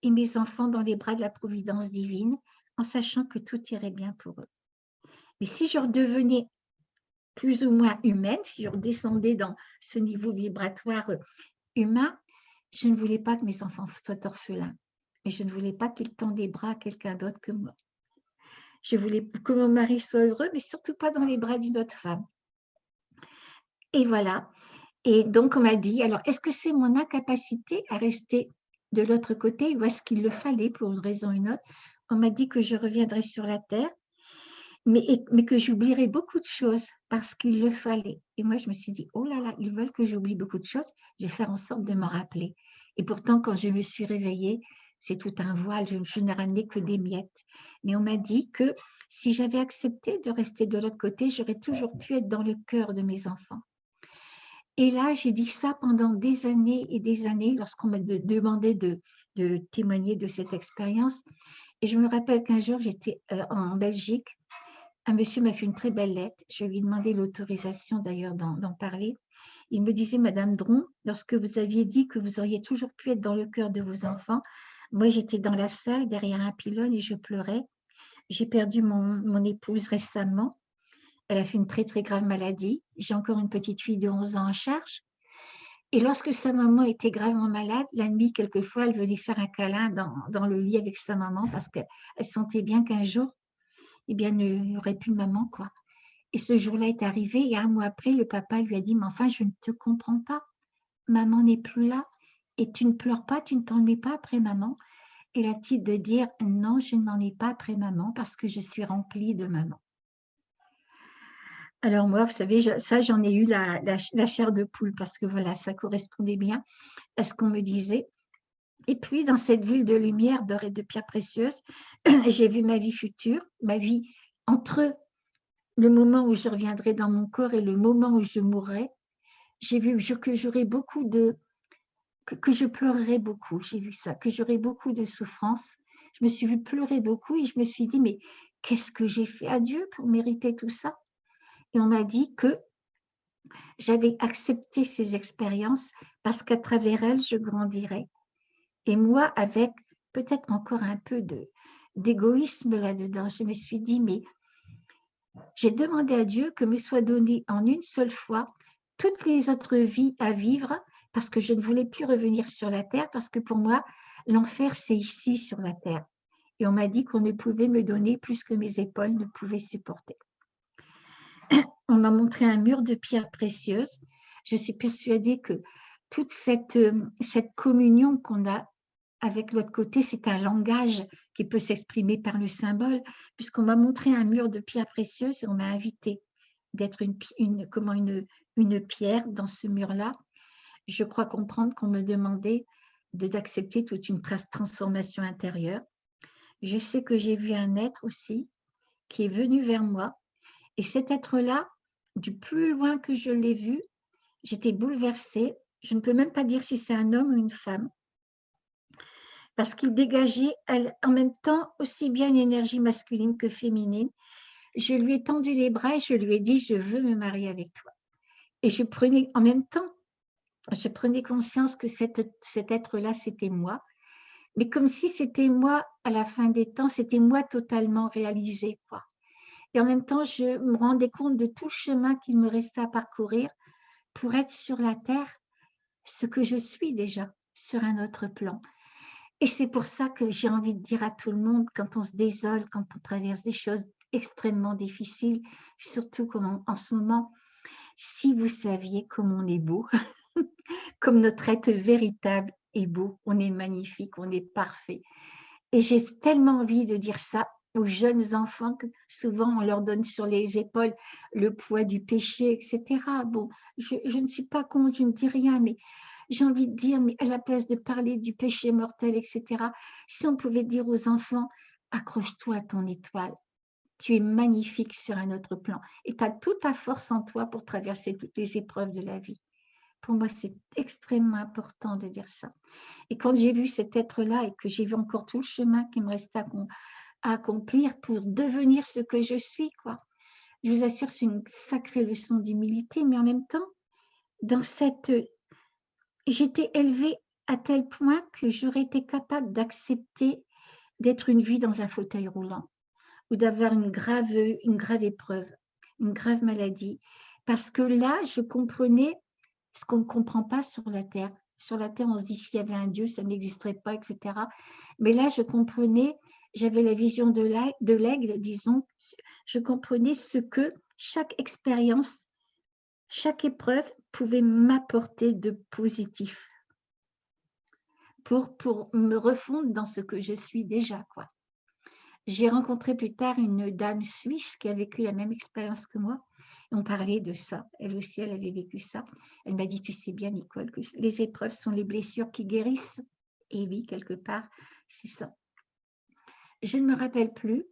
et mes enfants dans les bras de la providence divine en sachant que tout irait bien pour eux. Mais si je redevenais plus ou moins humaine, si je redescendais dans ce niveau vibratoire humain, je ne voulais pas que mes enfants soient orphelins et je ne voulais pas qu'ils tendent les bras à quelqu'un d'autre que moi. Je voulais que mon mari soit heureux, mais surtout pas dans les bras d'une autre femme. Et voilà. Et donc, on m'a dit, alors, est-ce que c'est mon incapacité à rester de l'autre côté ou est-ce qu'il le fallait pour une raison ou une autre? On m'a dit que je reviendrai sur la terre, mais que j'oublierais beaucoup de choses parce qu'il le fallait. Et moi, je me suis dit, oh là là, ils veulent que j'oublie beaucoup de choses, je vais faire en sorte de m'en rappeler. Et pourtant, quand je me suis réveillée, c'est tout un voile, je n'ai ramené que des miettes. Mais on m'a dit que si j'avais accepté de rester de l'autre côté, j'aurais toujours pu être dans le cœur de mes enfants. Et là, j'ai dit ça pendant des années et des années lorsqu'on m'a demandé de témoigner de cette expérience. Et je me rappelle qu'un jour, j'étais en Belgique. Un monsieur m'a fait une très belle lettre. Je lui ai demandé l'autorisation d'ailleurs d'en parler. Il me disait, Madame Dron, lorsque vous aviez dit que vous auriez toujours pu être dans le cœur de vos enfants, moi j'étais dans la salle derrière un pylône et je pleurais. J'ai perdu mon épouse récemment. Elle a fait une très très grave maladie. J'ai encore une petite fille de 11 ans en charge. Et lorsque sa maman était gravement malade, la nuit, quelquefois, elle venait faire un câlin dans le lit avec sa maman parce qu'elle sentait bien qu'un jour, eh bien, il n'y aurait plus de maman, quoi. Et ce jour-là est arrivé et 1 mois après, le papa lui a dit, mais enfin, je ne te comprends pas. Maman n'est plus là et tu ne pleures pas, tu ne t'en mets pas après maman. et la petite de dire non, je ne m'ennuie pas après maman parce que je suis remplie de maman. Alors moi, vous savez, ça, j'en ai eu la chair de poule parce que voilà, ça correspondait bien à ce qu'on me disait. Et puis, dans cette ville de lumière, d'or et de pierres précieuses, j'ai vu ma vie future, ma vie entre le moment où je reviendrai dans mon corps et le moment où je mourrai. J'ai vu que j'aurais beaucoup que je pleurerais beaucoup. J'ai vu ça, que j'aurais beaucoup de souffrance. Je me suis vue pleurer beaucoup et je me suis dit, mais qu'est-ce que j'ai fait à Dieu pour mériter tout ça? Et on m'a dit que j'avais accepté ces expériences parce qu'à travers elles, je grandirais. Et moi, avec peut-être encore un peu d'égoïsme là-dedans, je me suis dit, mais j'ai demandé à Dieu que me soit donné en une seule fois toutes les autres vies à vivre parce que je ne voulais plus revenir sur la terre parce que pour moi, l'enfer, c'est ici sur la terre. Et on m'a dit qu'on ne pouvait me donner plus que mes épaules ne pouvaient supporter. On m'a montré un mur de pierres précieuses. Je suis persuadée que toute cette communion qu'on a avec l'autre côté, c'est un langage qui peut s'exprimer par le symbole, puisqu'on m'a montré un mur de pierres précieuses et on m'a invité d'être une pierre dans ce mur-là. Je crois comprendre qu'on me demandait d'accepter toute une transformation intérieure. Je sais que j'ai vu un être aussi qui est venu vers moi et cet être-là, du plus loin que je l'ai vu, j'étais bouleversée. Je ne peux même pas dire si c'est un homme ou une femme, parce qu'il dégageait en même temps aussi bien une énergie masculine que féminine. Je lui ai tendu les bras et je lui ai dit, je veux me marier avec toi. Et je prenais en même temps, je prenais conscience que cet être-là, c'était moi, mais comme si c'était moi à la fin des temps, c'était moi totalement réalisée, quoi. Et en même temps, je me rendais compte de tout le chemin qu'il me restait à parcourir pour être sur la terre ce que je suis déjà sur un autre plan. Et c'est pour ça que j'ai envie de dire à tout le monde, quand on se désole, quand on traverse des choses extrêmement difficiles, surtout comme en ce moment, si vous saviez comme on est beau, comme notre être véritable est beau, on est magnifique, on est parfait. Et j'ai tellement envie de dire ça aux jeunes enfants que souvent on leur donne sur les épaules le poids du péché, etc. Bon, je ne suis pas contre, je ne dis rien, mais j'ai envie de dire, mais à la place de parler du péché mortel, etc., si on pouvait dire aux enfants, accroche-toi à ton étoile, tu es magnifique sur un autre plan et tu as toute ta force en toi pour traverser toutes les épreuves de la vie. Pour moi, c'est extrêmement important de dire ça. Et quand j'ai vu cet être-là et que j'ai vu encore tout le chemin qui me restait à accomplir pour devenir ce que je suis, quoi. Je vous assure, c'est une sacrée leçon d'humilité, mais en même temps, j'étais élevée à tel point que j'aurais été capable d'accepter d'être une vie dans un fauteuil roulant ou d'avoir une grave épreuve, une grave maladie. Parce que là, je comprenais ce qu'on ne comprend pas sur la Terre. Sur la Terre, on se dit s'il y avait un Dieu, ça n'existerait pas, etc. Mais là, je comprenais, j'avais la vision de l'aigle, disons, je comprenais ce que chaque expérience, chaque épreuve pouvait m'apporter de positif pour me refondre dans ce que je suis déjà, quoi. J'ai rencontré plus tard une dame suisse qui a vécu la même expérience que moi. Et on parlait de ça. Elle aussi, elle avait vécu ça. Elle m'a dit, tu sais bien, Nicole, que les épreuves sont les blessures qui guérissent. Et oui, quelque part, c'est ça. Je ne me rappelle plus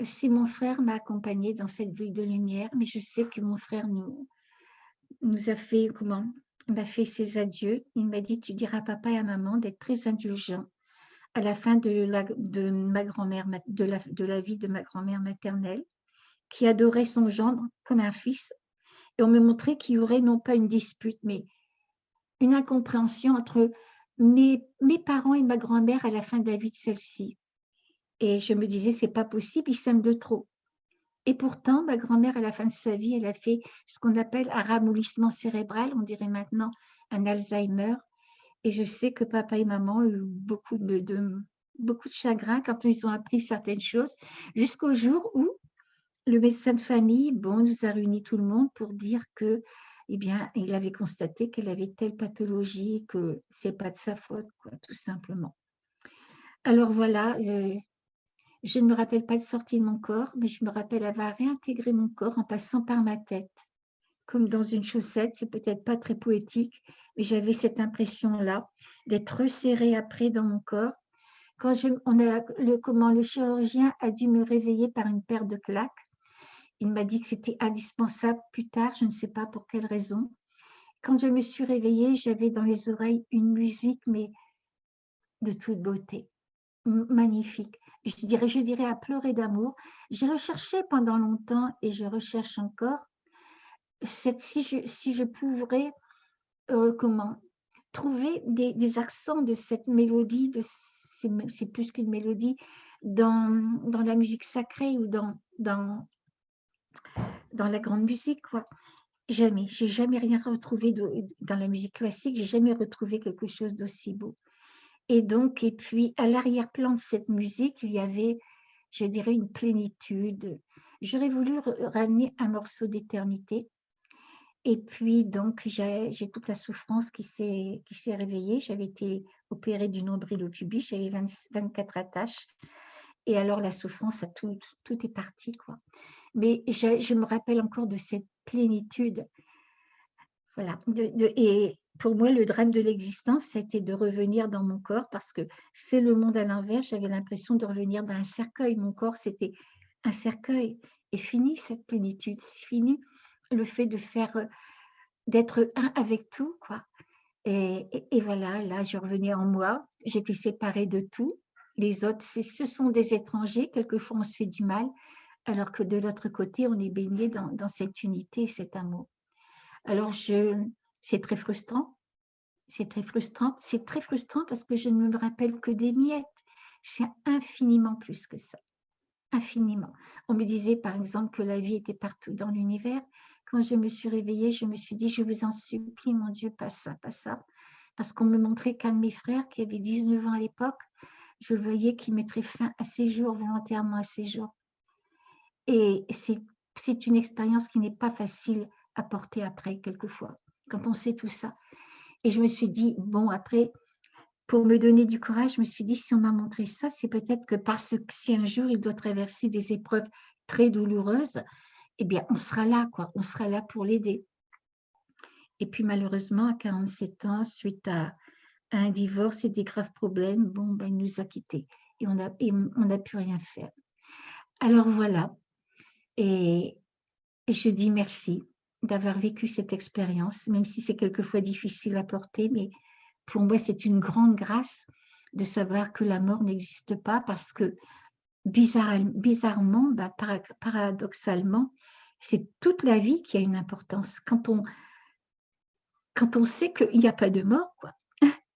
si mon frère m'a accompagnée dans cette ville de lumière, mais je sais que mon frère nous a fait, il m'a fait ses adieux. Il m'a dit, tu diras à papa et à maman d'être très indulgents à la fin ma grand-mère, de la vie de ma grand-mère maternelle, qui adorait son gendre comme un fils. Et on me montrait qu'il y aurait non pas une dispute, mais une incompréhension entre mes parents et ma grand-mère à la fin de la vie de celle-ci. Et je me disais, c'est pas possible, ils s'aiment de trop. Et pourtant, ma grand-mère, à la fin de sa vie, elle a fait ce qu'on appelle un ramollissement cérébral, on dirait maintenant un Alzheimer. Et je sais que papa et maman ont eu beaucoup de chagrin quand ils ont appris certaines choses, jusqu'au jour où le médecin de famille, nous a réunis tout le monde pour dire que, eh bien, il avait constaté qu'elle avait telle pathologie que c'est pas de sa faute, quoi, tout simplement. Alors voilà, je ne me rappelle pas de sortie de mon corps, mais je me rappelle avoir réintégré mon corps en passant par ma tête, comme dans une chaussette. C'est peut-être pas très poétique, mais j'avais cette impression-là d'être resserrée après dans mon corps. Quand le chirurgien a dû me réveiller par une paire de claques, il m'a dit que c'était indispensable plus tard, je ne sais pas pour quelle raison. Quand je me suis réveillée, j'avais dans les oreilles une musique, mais de toute beauté, magnifique. Je dirais à pleurer d'amour. J'ai recherché pendant longtemps et je recherche encore si je pourrais trouver des accents de cette mélodie, c'est plus qu'une mélodie, dans la musique sacrée ou dans la grande musique, quoi. Jamais, j'ai jamais rien retrouvé dans la musique classique, j'ai jamais retrouvé quelque chose d'aussi beau. Et puis à l'arrière-plan de cette musique, il y avait, je dirais, une plénitude. J'aurais voulu ramener un morceau d'éternité. Et puis donc, j'ai toute la souffrance qui s'est réveillée. J'avais été opérée du nombril au pubis, j'avais 24 attaches. Et alors la souffrance, tout est parti, quoi. Mais je me rappelle encore de cette plénitude. Voilà. Et pour moi, le drame de l'existence, c'était de revenir dans mon corps parce que c'est le monde à l'envers. J'avais l'impression de revenir dans un cercueil. Mon corps, c'était un cercueil. Et fini cette plénitude, fini le fait d'être un avec tout, quoi. Et voilà, là, je revenais en moi. J'étais séparée de tout. Les autres, ce sont des étrangers. Quelquefois, on se fait du mal, alors que de l'autre côté, on est baigné dans cette unité, cet amour. Alors, c'est très frustrant. C'est très frustrant. C'est très frustrant parce que je ne me rappelle que des miettes. C'est infiniment plus que ça. Infiniment. On me disait, par exemple, que la vie était partout dans l'univers. Quand je me suis réveillée, je me suis dit, je vous en supplie, mon Dieu, pas ça, pas ça. Parce qu'on me montrait qu'un de mes frères, qui avait 19 ans à l'époque, je le voyais qui mettrait fin à ses jours, volontairement à ses jours. Et c'est une expérience qui n'est pas facile à porter après, quelquefois, quand on sait tout ça. Et je me suis dit, bon, après, pour me donner du courage, je me suis dit, si on m'a montré ça, c'est peut-être que parce que si un jour il doit traverser des épreuves très douloureuses, eh bien, on sera là, quoi. On sera là pour l'aider. Et puis, malheureusement, à 47 ans, suite à un divorce et des graves problèmes, bon, ben, il nous a quittés et on n'a pu rien faire. Alors, voilà. Et je dis merci d'avoir vécu cette expérience, même si c'est quelquefois difficile à porter, mais pour moi, c'est une grande grâce de savoir que la mort n'existe pas parce que bizarrement, paradoxalement, c'est toute la vie qui a une importance. Quand on sait qu'il n'y a pas de mort, quoi,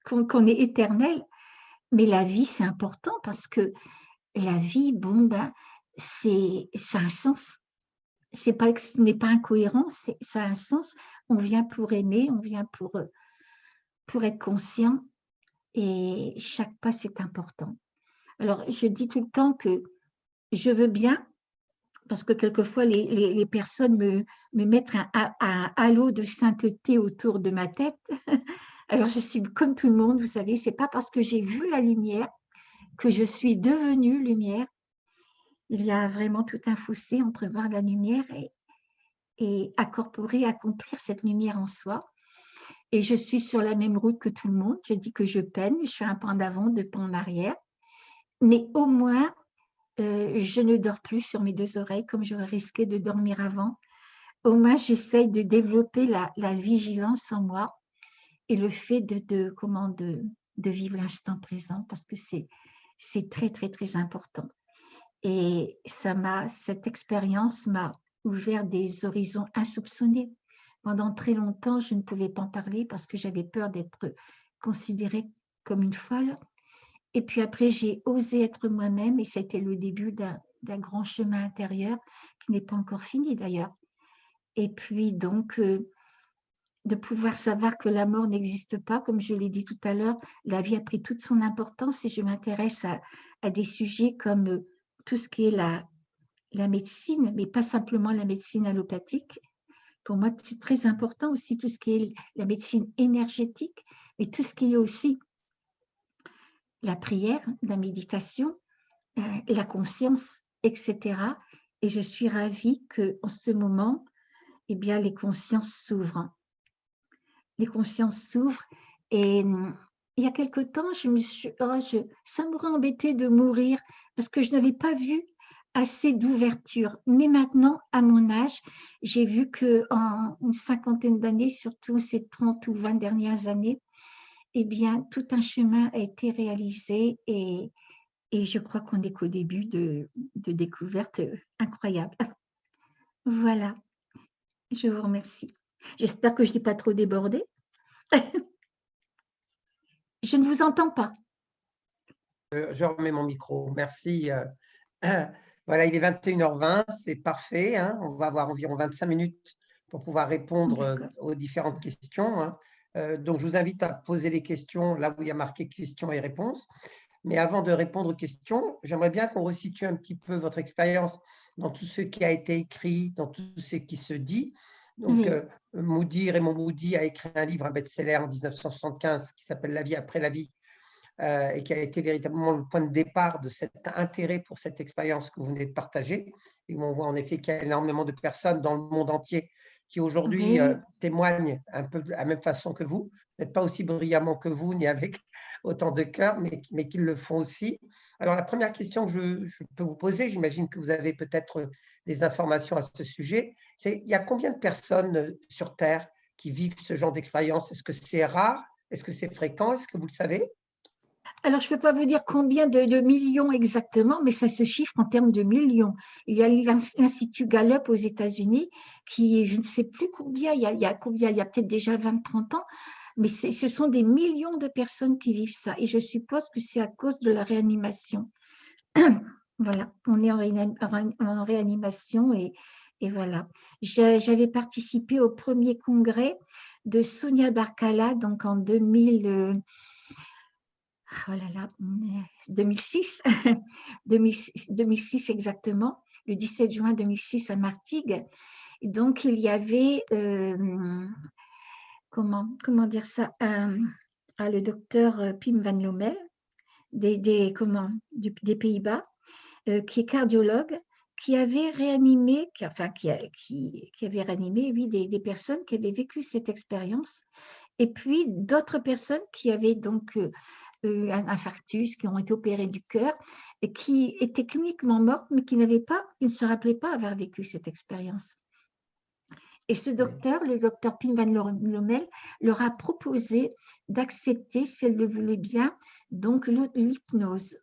qu'on est éternel, mais la vie, c'est important parce que la vie, ça a un sens. Ce n'est pas incohérent, ça a un sens. On vient pour aimer, on vient pour être conscient et chaque pas, c'est important. Alors, je dis tout le temps que je veux bien, parce que quelquefois, les personnes me mettent un halo de sainteté autour de ma tête. Alors, je suis comme tout le monde, vous savez, c'est pas parce que j'ai vu la lumière que je suis devenue lumière. Il y a vraiment tout un fossé entre voir la lumière et accomplir cette lumière en soi. Et je suis sur la même route que tout le monde. Je dis que je peine, je fais un pas en avant, 2 pas en arrière. Mais au moins, je ne dors plus sur mes 2 oreilles comme j'aurais risqué de dormir avant. Au moins, j'essaye de développer la vigilance en moi et le fait de vivre l'instant présent parce que c'est très, très, très important. Et cette expérience m'a ouvert des horizons insoupçonnés. Pendant très longtemps, je ne pouvais pas en parler parce que j'avais peur d'être considérée comme une folle. Et puis après, j'ai osé être moi-même et c'était le début d'un grand chemin intérieur qui n'est pas encore fini d'ailleurs. Et puis donc, de pouvoir savoir que la mort n'existe pas, comme je l'ai dit tout à l'heure, la vie a pris toute son importance et je m'intéresse à des sujets comme tout ce qui est la médecine, mais pas simplement la médecine allopathique. Pour moi, c'est très important aussi tout ce qui est la médecine énergétique, mais tout ce qui est aussi la prière, la méditation, la conscience, etc. Et je suis ravie qu'en ce moment, eh bien, les consciences s'ouvrent. Les consciences s'ouvrent et il y a quelque temps, ça m'aurait embêté de mourir parce que je n'avais pas vu assez d'ouverture. Mais maintenant, à mon âge, j'ai vu qu'en une cinquantaine d'années, surtout ces 30 ou 20 dernières années, eh bien, tout un chemin a été réalisé et je crois qu'on n'est qu'au début de découvertes incroyables. Voilà, je vous remercie. J'espère que je n'ai pas trop débordé. Je ne vous entends pas. Je remets mon micro. Merci. Voilà, il est 21h20, c'est parfait, hein. On va avoir environ 25 minutes pour pouvoir répondre aux différentes questions, hein. Donc, je vous invite à poser les questions là où il y a marqué questions et réponses. Mais avant de répondre aux questions, j'aimerais bien qu'on resitue un petit peu votre expérience dans tout ce qui a été écrit, dans tout ce qui se dit. Donc, Oui. Raymond Moody a écrit un livre, un best-seller en 1975 qui s'appelle La vie après la vie, et qui a été véritablement le point de départ de cet intérêt pour cette expérience que vous venez de partager. Et où on voit en effet qu'il y a énormément de personnes dans le monde entier qui aujourd'hui Oui. témoignent un peu de la même façon que vous, peut-être pas aussi brillamment que vous, ni avec autant de cœur, mais qu'ils le font aussi. Alors la première question que je peux vous poser, j'imagine que vous avez peut-être des informations à ce sujet, c'est il y a combien de personnes sur Terre qui vivent ce genre d'expérience? Est-ce que c'est rare? Est-ce que c'est fréquent? Est-ce que vous le savez? Alors, je ne peux pas vous dire combien de millions exactement, mais ça se chiffre en termes de millions. Il y a l'Institut Gallup aux États-Unis qui, je ne sais plus combien, il y a peut-être déjà 20-30 ans, mais ce sont des millions de personnes qui vivent ça. Et je suppose que c'est à cause de la réanimation. Voilà, on est en réanimation et voilà. J'avais participé au premier congrès de Sonia Barkala, donc en 2000. Oh là là, 2006, 2006 exactement, le 17 juin 2006 à Martigues. Et donc, il y avait, comment dire ça, le docteur Pim van Lommel des Pays-Bas, qui est cardiologue, qui avait réanimé, qui avait réanimé, oui, des personnes qui avaient vécu cette expérience, et puis d'autres personnes qui avaient donc un infarctus, qui ont été opérées du cœur et qui étaient cliniquement mortes, mais qui ne se rappelaient pas avoir vécu cette expérience. Et ce docteur, le docteur Pim van Lommel, leur a proposé d'accepter, si elles le voulaient bien, donc l'hypnose.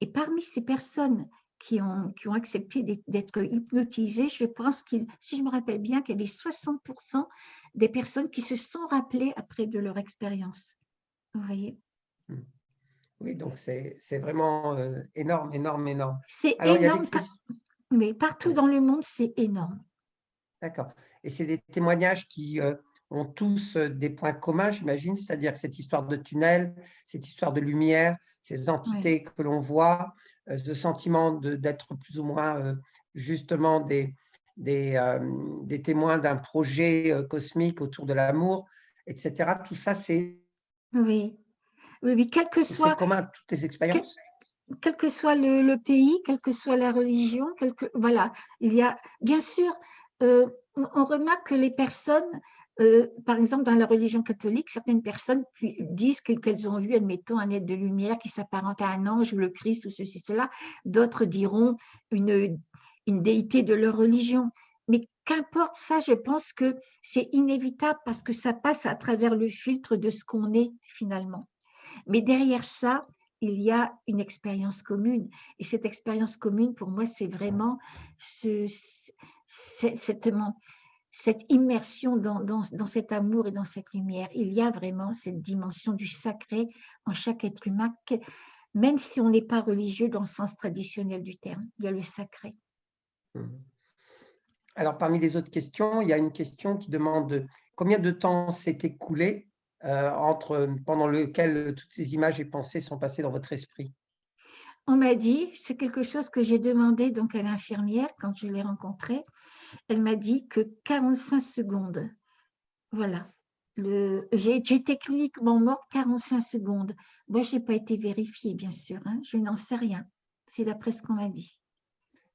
Et parmi ces personnes qui ont accepté d'être hypnotisées, je pense si je me rappelle bien, qu'il y avait 60% des personnes qui se sont rappelées après de leur expérience. Vous voyez? Oui, donc c'est vraiment énorme, énorme, énorme. C'est Alors, il y a des énorme, questions. mais partout dans le monde, c'est énorme. D'accord. Et c'est des témoignages qui ont tous des points communs, j'imagine, c'est-à-dire que cette histoire de tunnel, cette histoire de lumière, ces Oui. entités que l'on voit, ce sentiment d'être plus ou moins justement des témoins d'un projet cosmique autour de l'amour, etc. Tout ça, c'est Oui, oui, oui, commun à toutes les quel, expériences. quel que soit le pays, quelle que soit la religion, voilà, il y a, bien sûr, on remarque que les personnes, par exemple, dans la religion catholique, certaines personnes disent qu'elles ont vu, admettons, un être de lumière qui s'apparente à un ange ou le Christ ou ceci, cela. D'autres diront une déité de leur religion. Mais qu'importe ça, je pense que c'est inévitable parce que ça passe à travers le filtre de ce qu'on est finalement. Mais derrière ça, il y a une expérience commune. Et cette expérience commune, pour moi, c'est vraiment cette immersion dans cet amour et dans cette lumière. Il y a vraiment cette dimension du sacré en chaque être humain, même si on n'est pas religieux dans le sens traditionnel du terme. Il y a le sacré. Alors, parmi les autres questions, il y a une question qui demande combien de temps s'est écoulé pendant lequel toutes ces images et pensées sont passées dans votre esprit. On m'a dit, c'est quelque chose que j'ai demandé donc à l'infirmière quand je l'ai rencontrée, elle m'a dit que 45 secondes. Voilà. j'étais cliniquement morte 45 secondes. Moi, je n'ai pas été vérifiée, bien sûr, hein, je n'en sais rien. C'est d'après ce qu'on m'a dit.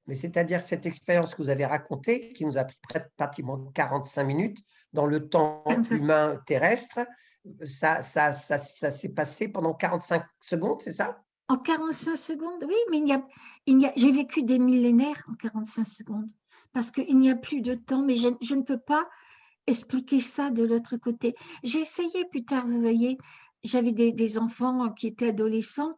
Mais c'est-à-dire cette expérience que vous avez racontée, qui nous a pris pratiquement 45 minutes, dans le temps 45 humain terrestre, ça s'est passé pendant 45 secondes, c'est ça? En 45 secondes, oui, mais j'ai vécu des millénaires en 45 secondes, parce qu'il n'y a plus de temps, mais je ne peux pas expliquer ça de l'autre côté. J'ai essayé plus tard, vous voyez, j'avais des enfants qui étaient adolescents,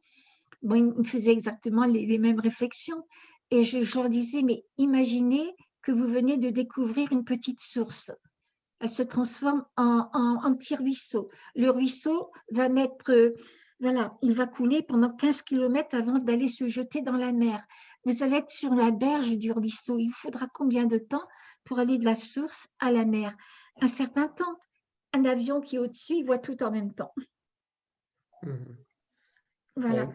bon, ils me faisaient exactement les mêmes réflexions, et je leur disais, mais imaginez que vous venez de découvrir une petite source. Elle se transforme en petit ruisseau. Le ruisseau va voilà, il va couler pendant 15 kilomètres avant d'aller se jeter dans la mer. Vous allez être sur la berge du ruisseau. Il faudra combien de temps pour aller de la source à la mer? Un certain temps. Un avion qui est au-dessus, il voit tout en même temps. Mhm. Voilà.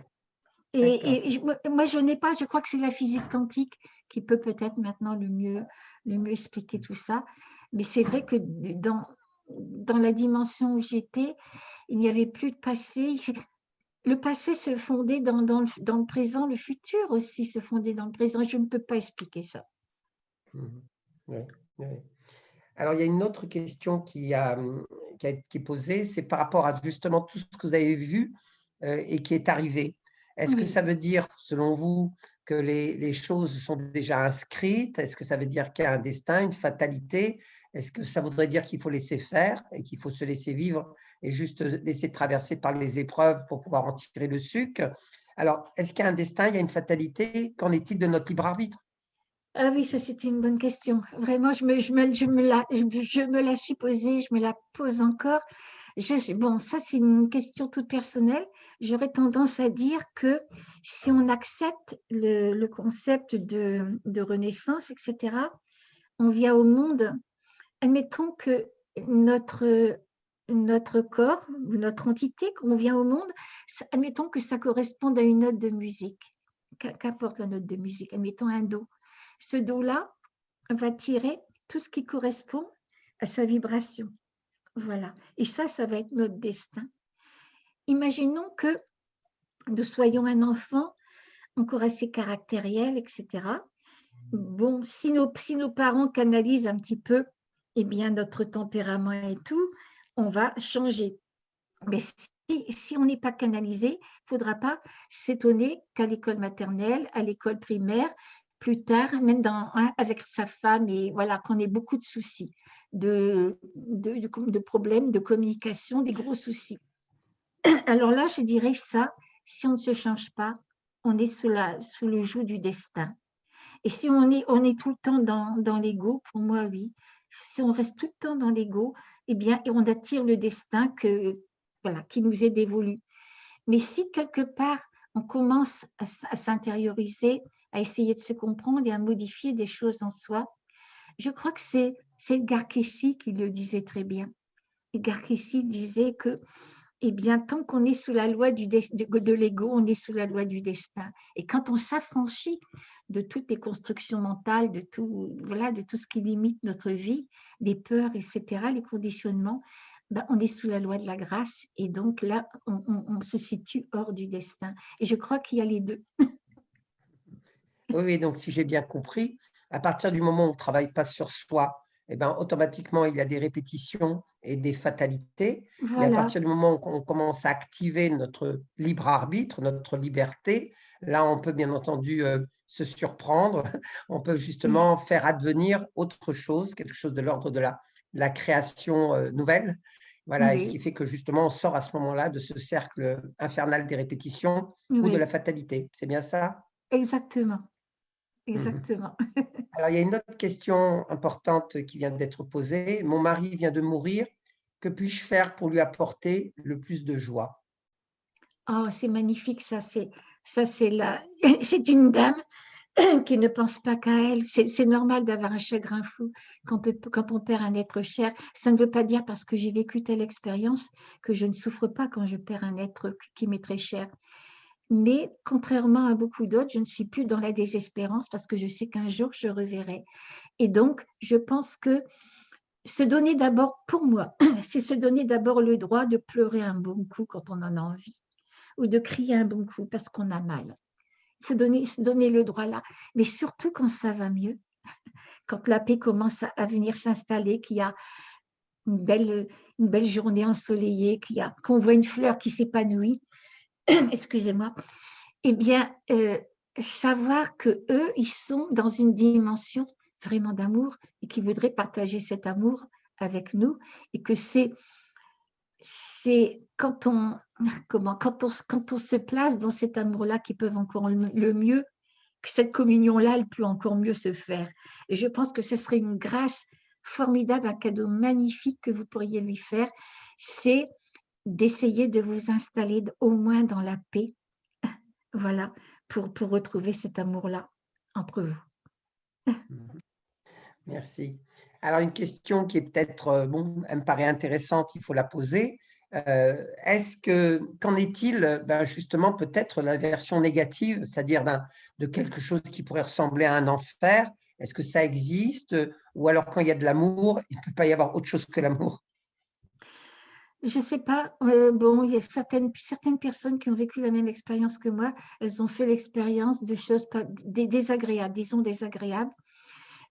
Oui, d'accord. Moi, je n'ai pas, je crois que c'est la physique quantique qui peut peut-être maintenant le mieux expliquer tout ça. Mais c'est vrai que dans la dimension où j'étais, il n'y avait plus de passé. Le passé se fondait dans le présent, le futur aussi se fondait dans le présent. Je ne peux pas expliquer ça. Mhm. Oui, oui. Alors, il y a une autre question qui est posée, c'est par rapport à justement tout ce que vous avez vu et qui est arrivé. Est-ce que Oui. ça veut dire, selon vous, que les choses sont déjà inscrites? Est-ce que ça veut dire qu'il y a un destin, une fatalité? Est-ce que ça voudrait dire qu'il faut laisser faire et qu'il faut se laisser vivre et juste laisser traverser par les épreuves pour pouvoir en tirer le sucre? Alors, est-ce qu'il y a un destin, il y a une fatalité? Qu'en est-il de notre libre arbitre? Ah oui, ça c'est une bonne question. Vraiment, je me la suis posée, je me la pose encore. Bon, ça c'est une question toute personnelle. J'aurais tendance à dire que si on accepte le concept de renaissance, etc., on vient au monde, admettons que notre corps ou notre entité, qu'on vient au monde, admettons que ça corresponde à une note de musique, qu'importe la note de musique, admettons un do. Ce do-là va tirer tout ce qui correspond à sa vibration. Voilà. Et ça va être notre destin. Imaginons que nous soyons un enfant encore assez caractériel, etc. Bon, si nos parents canalisent un petit peu, eh bien, notre tempérament et tout, on va changer. Mais si on n'est pas canalisé, il ne faudra pas s'étonner qu'à l'école maternelle, à l'école primaire, plus tard, même avec sa femme, et voilà, qu'on ait beaucoup de soucis, de problèmes de communication, des gros soucis. Alors là, je dirais ça, si on ne se change pas, on est sous le joug du destin. Et si on est tout le temps dans l'ego, pour moi, oui. Si on reste tout le temps dans l'ego, eh bien, on attire le destin voilà, qui nous est dévolu. Mais si quelque part, on commence à s'intérioriser, à essayer de se comprendre et à modifier des choses en soi, je crois que c'est Edgar Cayce qui le disait très bien. Edgar Cayce disait que eh bien, tant qu'on est sous la loi de l'ego, on est sous la loi du destin. Et quand on s'affranchit de toutes les constructions mentales, voilà, de tout ce qui limite notre vie, des peurs, etc., les conditionnements, ben, on est sous la loi de la grâce. Et donc là, on se situe hors du destin. Et je crois qu'il y a les deux. Oui, oui, donc si j'ai bien compris, à partir du moment où on ne travaille pas sur soi, eh ben, automatiquement, il y a des répétitions et des fatalités. Mais à Voilà. partir du moment où on commence à activer notre libre arbitre, notre liberté, là, on peut bien entendu se surprendre. On peut justement faire advenir autre chose, quelque chose de l'ordre de la création nouvelle. Voilà, et qui Oui, fait que justement, on sort à ce moment-là de ce cercle infernal des répétitions ou de la oui, fatalité. C'est bien ça? exactement. Mhm. Exactement. Alors, il y a une autre question importante qui vient d'être posée. Mon mari vient de mourir. Que puis-je faire pour lui apporter le plus de joie? Oh, c'est magnifique, c'est une dame qui ne pense pas qu'à elle. C'est normal d'avoir un chagrin fou quand on perd un être cher. Ça ne veut pas dire parce que j'ai vécu telle expérience que je ne souffre pas quand je perds un être qui m'est très cher. Mais contrairement à beaucoup d'autres, je ne suis plus dans la désespérance parce que je sais qu'un jour je reverrai. Et donc, je pense que se donner d'abord, pour moi, c'est se donner d'abord le droit de pleurer un bon coup quand on en a envie, ou de crier un bon coup parce qu'on a mal. Il faut se donner le droit là, mais surtout quand ça va mieux, quand la paix commence à venir s'installer, qu'il y a une belle journée ensoleillée, qu'on voit une fleur qui s'épanouit, excusez-moi, eh bien, savoir que eux, ils sont dans une dimension vraiment d'amour et qu'ils voudraient partager cet amour avec nous, et que c'est quand on, quand on se place dans cet amour-là qu'ils peuvent encore le mieux, que cette communion-là, elle peut encore mieux se faire. Et je pense que ce serait une grâce formidable, un cadeau magnifique que vous pourriez lui faire, c'est d'essayer de vous installer au moins dans la paix, voilà, pour retrouver cet amour-là entre vous. Merci. Alors, une question qui est peut-être, bon, elle me paraît intéressante, il faut la poser. Qu'en est-il, ben justement, peut-être la version négative, c'est-à-dire de quelque chose qui pourrait ressembler à un enfer? Est-ce que ça existe? Ou alors, quand il y a de l'amour, il ne peut pas y avoir autre chose que l'amour? Je ne sais pas, bon, il y a certaines personnes qui ont vécu la même expérience que moi, elles ont fait l'expérience de choses désagréables, disons désagréables.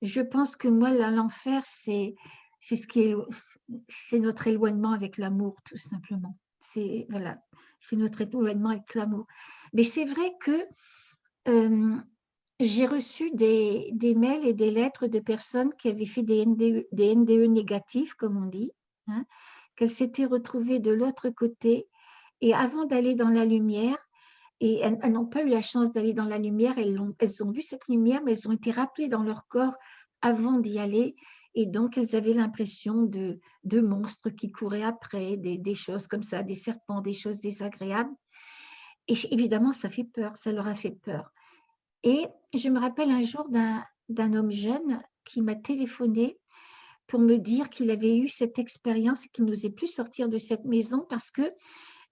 Je pense que moi, l'enfer, c'est notre éloignement avec l'amour, tout simplement. Voilà, c'est notre éloignement avec l'amour. Mais c'est vrai que j'ai reçu des mails et des lettres de personnes qui avaient fait des NDE négatifs, comme on dit, hein, qu'elles s'étaient retrouvées de l'autre côté, et avant d'aller dans la lumière, et elles n'ont pas eu la chance d'aller dans la lumière, elles ont vu cette lumière, mais elles ont été rappelées dans leur corps avant d'y aller, et donc elles avaient l'impression de monstres qui couraient après, des choses comme ça, des serpents, des choses désagréables. Et évidemment, ça fait peur, ça leur a fait peur. Et je me rappelle un jour d'un homme jeune qui m'a téléphoné pour me dire qu'il avait eu cette expérience et qu'il n'osait plus sortir de cette maison parce que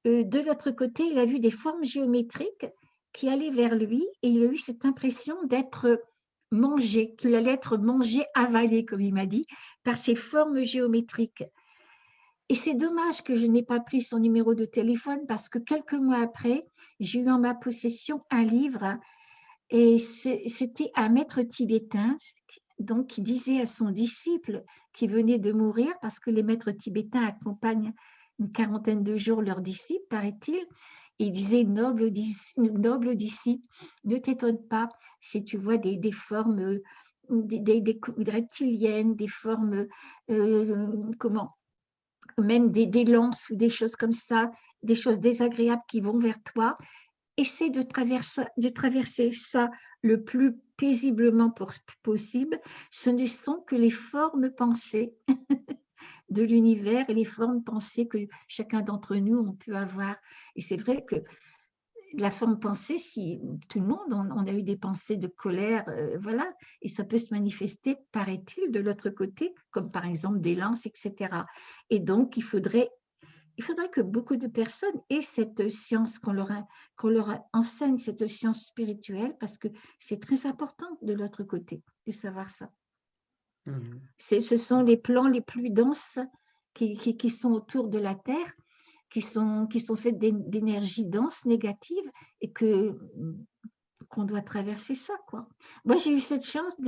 de l'autre côté, il a vu des formes géométriques qui allaient vers lui, et il a eu cette impression d'être mangé, qu'il allait être mangé, avalé, comme il m'a dit, par ces formes géométriques. Et c'est dommage que je n'ai pas pris son numéro de téléphone parce que quelques mois après, j'ai eu en ma possession un livre, et c'était un maître tibétain, donc, qui disait à son disciple qui venait de mourir, parce que les maîtres tibétains accompagnent une quarantaine de jours leurs disciples, paraît-il, et il disait: noble disciple, ne t'étonne pas si tu vois des formes des reptiliennes, des formes, même des lances ou des choses comme ça, des choses désagréables qui vont vers toi. Essaie de traverser ça le plus paisiblement possible. Ce ne sont que les formes pensées de l'univers et les formes pensées que chacun d'entre nous on peut avoir. Et c'est vrai que la forme pensée, si tout le monde, on a eu des pensées de colère, voilà, et ça peut se manifester, paraît-il, de l'autre côté, comme par exemple des lances, etc. Et donc, il faudrait que beaucoup de personnes aient cette science, qu'on leur enseigne cette science spirituelle, parce que c'est très important de l'autre côté de savoir ça. Ce sont les plans les plus denses qui sont autour de la Terre, qui sont faits d'énergie dense, négative, et qu'on doit traverser ça, quoi. Moi, j'ai eu cette chance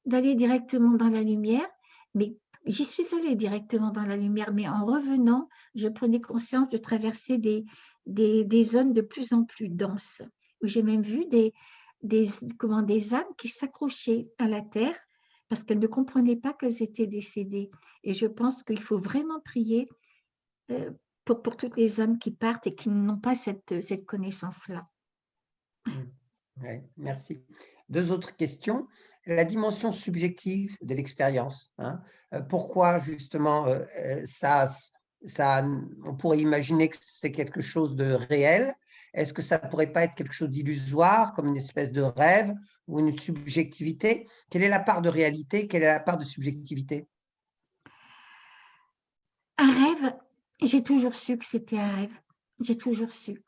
d'aller directement dans la lumière, mais j'y suis allée directement dans la lumière, mais en revenant, je prenais conscience de traverser des zones de plus en plus denses, où j'ai même vu des âmes qui s'accrochaient à la terre parce qu'elles ne comprenaient pas qu'elles étaient décédées. Et je pense qu'il faut vraiment prier pour toutes les âmes qui partent et qui n'ont pas cette connaissance-là. Ouais, merci. Deux autres questions. La dimension subjective de l'expérience. Hein. Pourquoi justement on pourrait imaginer que c'est quelque chose de réel? Est-ce que ça ne pourrait pas être quelque chose d'illusoire, comme une espèce de rêve ou une subjectivité? Quelle est la part de réalité? Quelle est la part de subjectivité? Un rêve, j'ai toujours su que c'était un rêve. J'ai toujours su.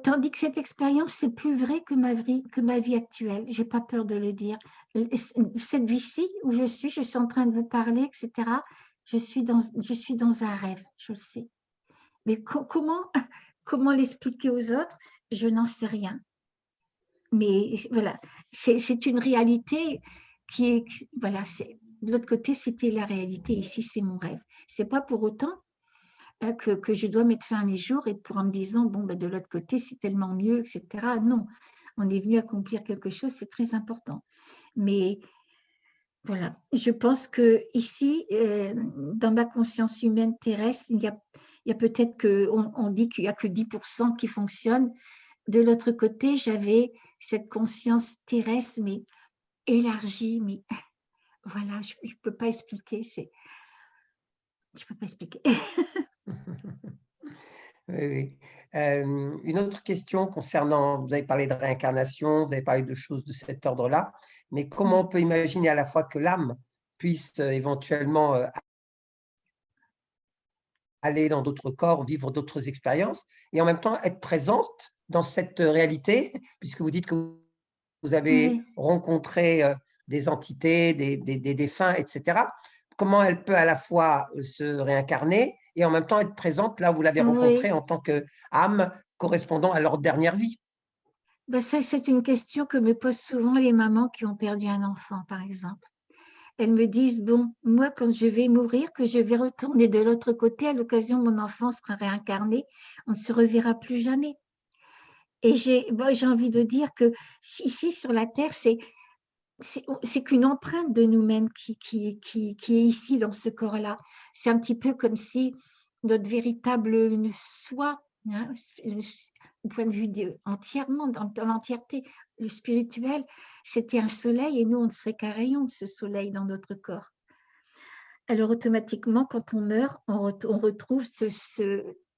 Tandis que cette expérience, c'est plus vrai que ma vie actuelle. J'ai pas peur de le dire. Cette vie-ci où je suis en train de vous parler, etc., je suis dans un rêve, je le sais. Mais comment l'expliquer aux autres? Je n'en sais rien. Mais voilà, c'est une réalité qui est, voilà, de l'autre côté, c'était la réalité. Ici, c'est mon rêve. C'est pas pour autant que je dois mettre fin à mes jours et pour en me disant, bon, ben, de l'autre côté, c'est tellement mieux, etc. Non, on est venu accomplir quelque chose, c'est très important. Mais voilà, je pense que ici, dans ma conscience humaine terrestre, il y a peut-être on dit qu'il n'y a que 10% qui fonctionnent. De l'autre côté, j'avais cette conscience terrestre, mais élargie, mais voilà, je ne peux pas expliquer. Je peux pas expliquer. Oui, oui. Une autre question concernant, vous avez parlé de réincarnation, vous avez parlé de choses de cet ordre-là, mais comment on peut imaginer à la fois que l'âme puisse éventuellement aller dans d'autres corps, vivre d'autres expériences, et en même temps être présente dans cette réalité, puisque vous dites que vous avez Oui, rencontré des entités, des défunts, etc. Comment elle peut à la fois se réincarner et en même temps être présente là où vous l'avez rencontrée oui. en tant qu'âme correspondant à leur dernière vie? Ben ça, c'est une question que me posent souvent les mamans qui ont perdu un enfant, par exemple. Elles me disent, bon, moi, quand je vais mourir, que je vais retourner de l'autre côté, à l'occasion, mon enfant sera réincarné, on ne se reverra plus jamais. Et j'ai envie de dire que ici, sur la Terre, c'est qu'une empreinte de nous-mêmes qui est ici, dans ce corps-là. C'est un petit peu comme si notre véritable soi, hein, au point de vue entièrement, dans l'entièreté, le spirituel, c'était un soleil et nous, on ne serait qu'un rayon de ce soleil dans notre corps. Alors automatiquement, quand on meurt, on retrouve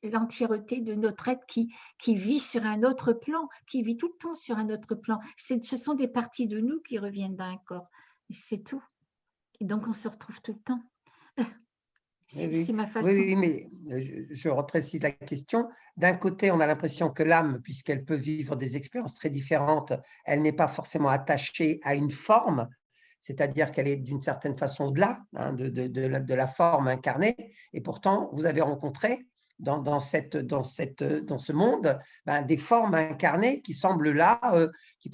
l'entièreté de notre être qui vit sur un autre plan, qui vit tout le temps sur un autre plan. Ce sont des parties de nous qui reviennent d'un corps. C'est tout. Et donc, on se retrouve tout le temps. Oui, C'est oui, ma oui, façon. oui, mais je reprécise la question. D'un côté, on a l'impression que l'âme, puisqu'elle peut vivre des expériences très différentes, elle n'est pas forcément attachée à une forme, c'est-à-dire qu'elle est d'une certaine façon au-delà hein, de la forme incarnée. Et pourtant, vous avez rencontré dans ce monde ben, des formes incarnées qui semblent là, qui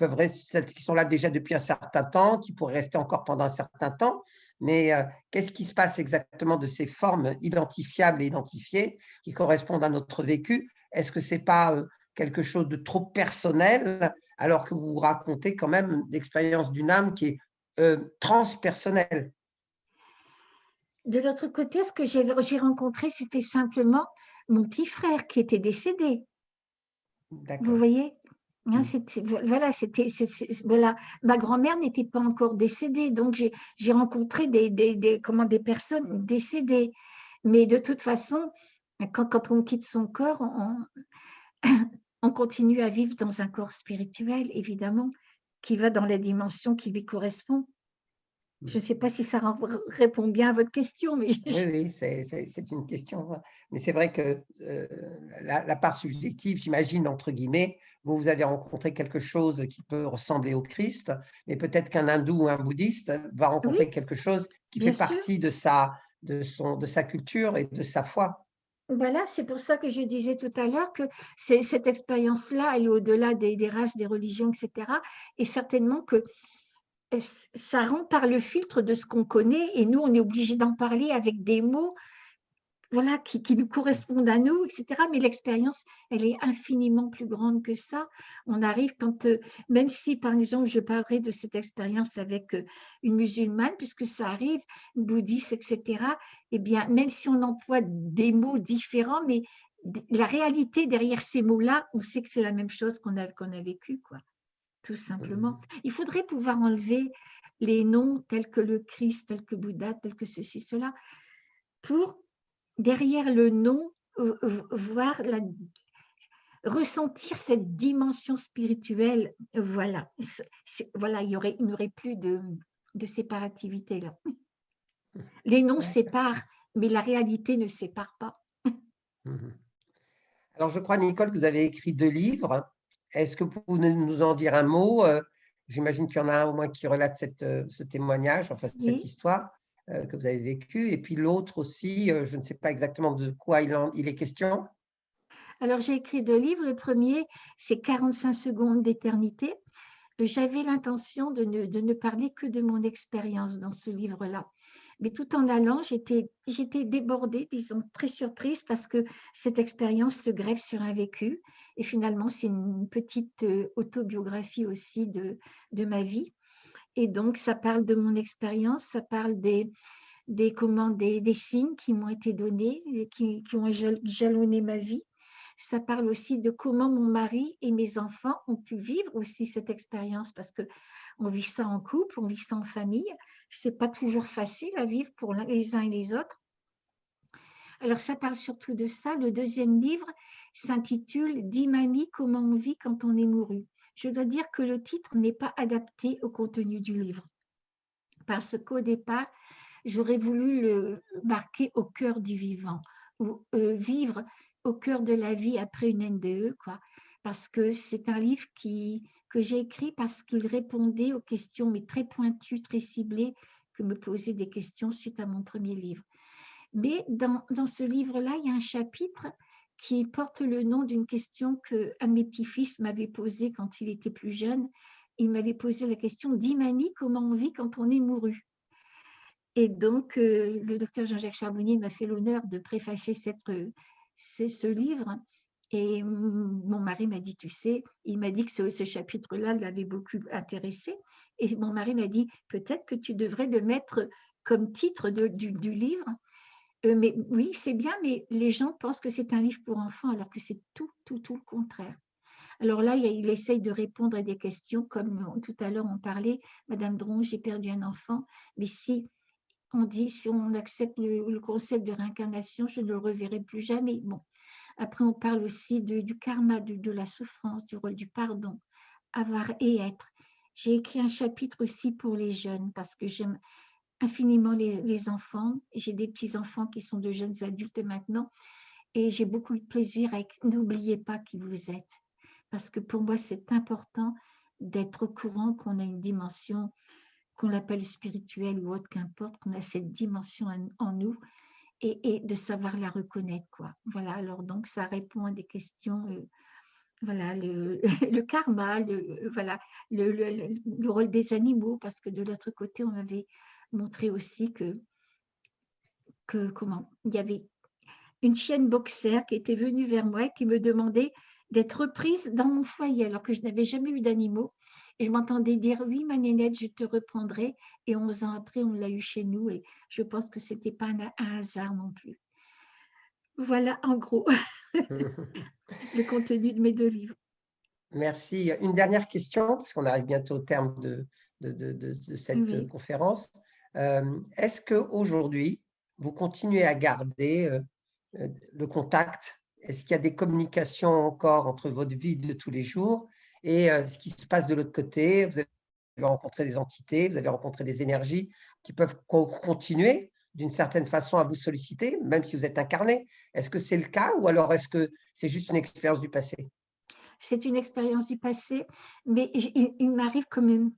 sont là déjà depuis un certain temps, qui pourraient rester encore pendant un certain temps. Mais qu'est-ce qui se passe exactement de ces formes identifiables et identifiées qui correspondent à notre vécu? Est-ce que ce n'est pas quelque chose de trop personnel alors que vous vous racontez quand même l'expérience d'une âme qui est transpersonnelle? De l'autre côté, ce que j'ai rencontré, c'était simplement mon petit frère qui était décédé. Vous D'accord. voyez? Hein, Mm. voilà, voilà. Ma grand-mère n'était pas encore décédée, donc j'ai rencontré des personnes décédées. Mais de toute façon, quand on quitte son corps, on continue à vivre dans un corps spirituel, évidemment, qui va dans la dimension qui lui correspond. Je ne sais pas si ça répond bien à votre question, mais Oui, oui, c'est une question. Mais c'est vrai que la part subjective, j'imagine, entre guillemets, vous avez rencontré quelque chose qui peut ressembler au Christ, mais peut-être qu'un hindou ou un bouddhiste va oui, rencontrer quelque chose qui fait bien sûr. partie de sa culture et de sa foi. Voilà, c'est pour ça que je disais tout à l'heure que cette expérience-là, elle est au-delà des races, des religions, etc. Et certainement que ça rentre par le filtre de ce qu'on connaît et nous, on est obligé d'en parler avec des mots voilà, qui nous correspondent à nous, etc. Mais l'expérience, elle est infiniment plus grande que ça. On arrive quand, même si par exemple, je parlerai de cette expérience avec une musulmane, puisque ça arrive, bouddhiste, etc. Eh bien, même si on emploie des mots différents, mais la réalité derrière ces mots-là, on sait que c'est la même chose qu'on a vécu, quoi, tout simplement. Mhm. Il faudrait pouvoir enlever les noms tels que le Christ, tels que Bouddha, tels que ceci, cela, pour derrière le nom, voir ressentir cette dimension spirituelle. Voilà, voilà, il n'y aurait plus de séparativité là. Les noms D'accord. séparent, mais la réalité ne sépare pas. Mhm. Alors, je crois, Nicole, que vous avez écrit 2 livres. Est-ce que vous pouvez nous en dire un mot? J'imagine qu'il y en a un au moins qui relate ce témoignage, enfin cette Oui. histoire que vous avez vécue. Et puis l'autre aussi, je ne sais pas exactement de quoi il est question. Alors, j'ai écrit 2 livres. Le premier, c'est 45 secondes d'éternité. J'avais l'intention de ne parler que de mon expérience dans ce livre-là. Mais tout en allant, j'étais débordée, disons, très surprise parce que cette expérience se greffe sur un vécu. Et finalement, c'est une petite autobiographie aussi de ma vie. Et donc, ça parle de mon expérience, ça parle des signes qui m'ont été donnés, qui ont jalonné ma vie. Ça parle aussi de comment mon mari et mes enfants ont pu vivre aussi cette expérience parce que on vit ça en couple, on vit ça en famille. C'est pas toujours facile à vivre pour les uns et les autres. Alors, ça parle surtout de ça. Le deuxième livre s'intitule « Dis mamie, comment on vit quand on est mouru ». Je dois dire que le titre n'est pas adapté au contenu du livre parce qu'au départ, j'aurais voulu le marquer au cœur du vivant ou vivre au cœur de la vie après une NDE, quoi. Parce que c'est un livre que j'ai écrit parce qu'il répondait aux questions, mais très pointues, très ciblées, que me posaient des questions suite à mon premier livre. Mais dans ce livre-là, il y a un chapitre qui porte le nom d'une question qu'un de mes petits-fils m'avait posée quand il était plus jeune. Il m'avait posé la question « Dis mamie, comment on vit quand on est mouru ?» Et donc, le docteur Jean-Jacques Charbonnier m'a fait l'honneur de préfacer ce livre. Et mon mari m'a dit, tu sais, il m'a dit que ce chapitre-là l'avait beaucoup intéressé. Et mon mari m'a dit, peut-être que tu devrais le mettre comme titre du livre. Mais oui, c'est bien, mais les gens pensent que c'est un livre pour enfants, alors que c'est tout le contraire. Alors là, il essaye de répondre à des questions, comme tout à l'heure on parlait, Madame Dron, j'ai perdu un enfant, mais si on dit, si on accepte le concept de réincarnation, je ne le reverrai plus jamais. Bon. Après, on parle aussi du karma, de la souffrance, du rôle du pardon, avoir et être. J'ai écrit un chapitre aussi pour les jeunes parce que j'aime infiniment les enfants. J'ai des petits-enfants qui sont de jeunes adultes maintenant et j'ai beaucoup de plaisir avec « N'oubliez pas qui vous êtes » parce que pour moi, c'est important d'être au courant qu'on a une dimension, qu'on l'appelle spirituelle ou autre, qu'importe, qu'on a cette dimension en nous et de savoir la reconnaître, quoi. Voilà, alors donc ça répond à des questions, voilà, le karma, voilà, le rôle des animaux, parce que de l'autre côté, on m'avait montré aussi comment, il y avait une chienne boxer qui était venue vers moi et qui me demandait d'être reprise dans mon foyer alors que je n'avais jamais eu d'animaux. Et je m'entendais dire, oui, ma nénette, je te reprendrai. Et 11 ans après, on l'a eu chez nous et je pense que ce n'était pas un hasard non plus. Voilà, en gros, le contenu de mes 2 livres. Merci. Une dernière question, parce qu'on arrive bientôt au terme de cette Oui. conférence. Est-ce qu'aujourd'hui, vous continuez à garder le contact? Est-ce qu'il y a des communications encore entre votre vie de tous les jours et ce qui se passe de l'autre côté? Vous avez rencontré des entités, vous avez rencontré des énergies qui peuvent continuer d'une certaine façon à vous solliciter, même si vous êtes incarné. Est-ce que c'est le cas ou alors est-ce que c'est juste une expérience du passé? C'est une expérience du passé, mais il m'arrive quand même,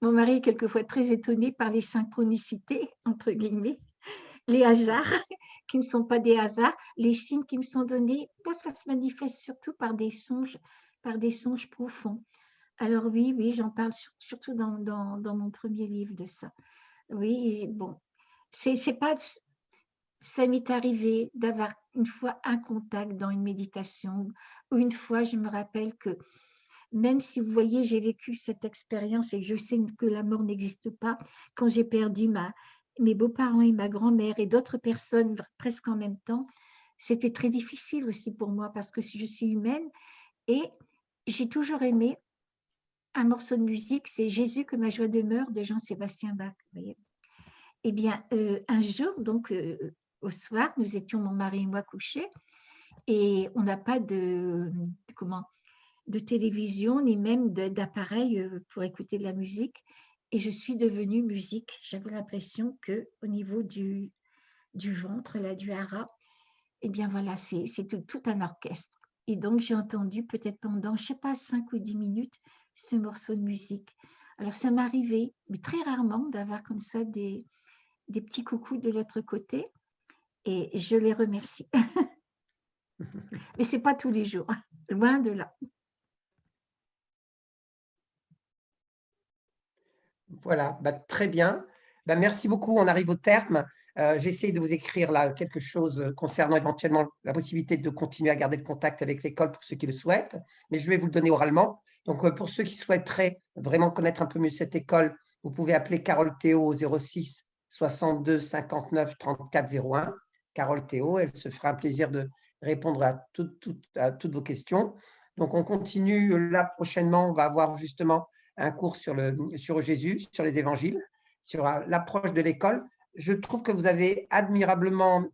mon mari est quelquefois très étonné par les synchronicités, entre guillemets, les hasards qui ne sont pas des hasards, les signes qui me sont donnés, moi, ça se manifeste surtout par des songes profonds. Alors oui, oui, j'en parle surtout dans mon premier livre de ça. Oui, bon, c'est pas, ça m'est arrivé d'avoir une fois un contact dans une méditation, ou une fois, je me rappelle que même si vous voyez, j'ai vécu cette expérience et je sais que la mort n'existe pas, quand j'ai perdu mes beaux-parents et ma grand-mère et d'autres personnes presque en même temps, c'était très difficile aussi pour moi parce que si je suis humaine et j'ai toujours aimé un morceau de musique, c'est Jésus que ma joie demeure de Jean-Sébastien Bach. Vous voyez. Eh bien, un jour, donc au soir, nous étions mon mari et moi couchés et on n'a pas de télévision ni même d'appareil pour écouter de la musique. Et je suis devenue musique. J'avais l'impression qu'au niveau du ventre, là, du hara, eh bien voilà, c'est tout un orchestre. Et donc, j'ai entendu peut-être pendant, je ne sais pas, 5 ou 10 minutes, ce morceau de musique. Alors, ça m'est arrivé, mais très rarement, d'avoir comme ça des petits coucous de l'autre côté. Et je les remercie. Mais ce n'est pas tous les jours, loin de là. Voilà, bah, très bien. Bah, merci beaucoup, on arrive au terme. J'essaie de vous écrire là quelque chose concernant éventuellement la possibilité de continuer à garder le contact avec l'école pour ceux qui le souhaitent, mais je vais vous le donner oralement. Donc, pour ceux qui souhaiteraient vraiment connaître un peu mieux cette école, vous pouvez appeler Carole Théo au 06 62 59 34 01. Carole Théo, elle se fera un plaisir de répondre à toutes vos questions. Donc, on continue là prochainement, on va avoir justement un cours sur Jésus, sur les évangiles, sur l'approche de l'école. Je trouve que vous avez admirablement,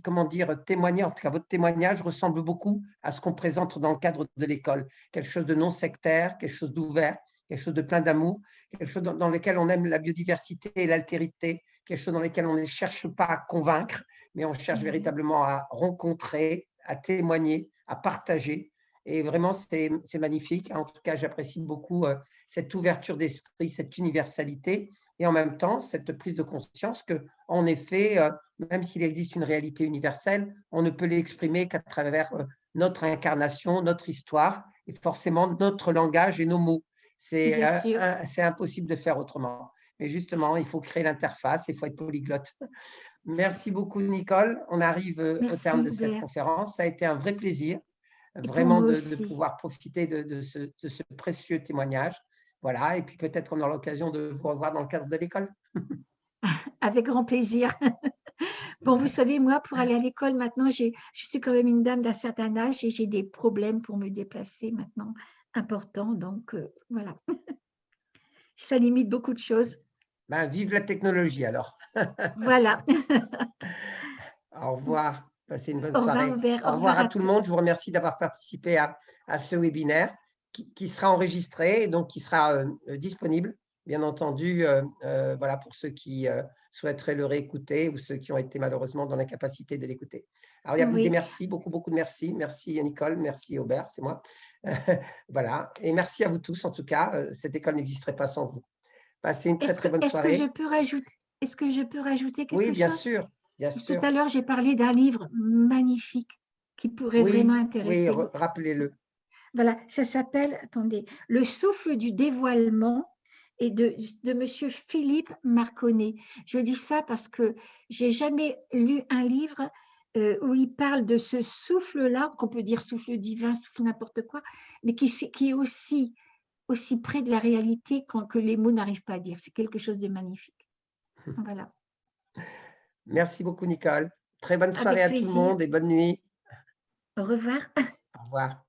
comment dire, témoigné, en tout cas votre témoignage ressemble beaucoup à ce qu'on présente dans le cadre de l'école. Quelque chose de non sectaire, quelque chose d'ouvert, quelque chose de plein d'amour, quelque chose dans lequel on aime la biodiversité et l'altérité, quelque chose dans lequel on ne cherche pas à convaincre, mais on cherche véritablement à rencontrer, à témoigner, à partager. Et vraiment, c'est magnifique. En tout cas, j'apprécie beaucoup cette ouverture d'esprit, cette universalité, et en même temps, cette prise de conscience que, en effet, même s'il existe une réalité universelle, on ne peut l'exprimer qu'à travers notre incarnation, notre histoire, et forcément notre langage et nos mots. C'est Bien sûr. impossible de faire autrement. Mais justement, il faut créer l'interface, il faut être polyglotte. Merci beaucoup, Nicole. On arrive au terme Merci, de cette Hubert. conférence. Ça a été un vrai plaisir Et pour vraiment moi de aussi. pouvoir profiter de ce précieux témoignage. Voilà, et puis peut-être qu'on aura l'occasion de vous revoir dans le cadre de l'école. Avec grand plaisir. Bon, vous savez, moi, pour aller à l'école maintenant, je suis quand même une dame d'un certain âge et j'ai des problèmes pour me déplacer maintenant importants. Donc, voilà. Ça limite beaucoup de choses. Ben, vive la technologie alors. Voilà. Au revoir. Passez une bonne Au revoir, soirée. Hubert. Au Au revoir revoir à à tout le tous. monde. Je vous remercie d'avoir participé à ce webinaire qui sera enregistré et donc qui sera disponible, bien entendu, voilà, pour ceux qui souhaiteraient le réécouter ou ceux qui ont été malheureusement dans l'incapacité de l'écouter. Alors, il y a des Oui. merci, beaucoup de merci. Merci Nicole, merci Aubert, c'est moi. Voilà, et merci à vous tous en tout cas. Cette école n'existerait pas sans vous. Passez une très, très bonne Est-ce que je soirée. peux rajouter, est-ce que je peux rajouter Oui, quelque bien chose? sûr, bien Tout sûr. à l'heure, j'ai parlé d'un livre magnifique qui pourrait vraiment Oui, oui, intéresser. rappelez-le. Voilà, ça s'appelle, attendez, Le souffle du dévoilement et de Monsieur Philippe Marconnet. Je dis ça parce que j'ai jamais lu un livre où il parle de ce souffle-là, qu'on peut dire souffle divin, souffle n'importe quoi, mais qui est aussi près de la réalité que les mots n'arrivent pas à dire. C'est quelque chose de magnifique. Voilà, Merci beaucoup, Nicole. Très bonne soirée avec à tout le plaisir. monde et bonne nuit. Au revoir. Au revoir.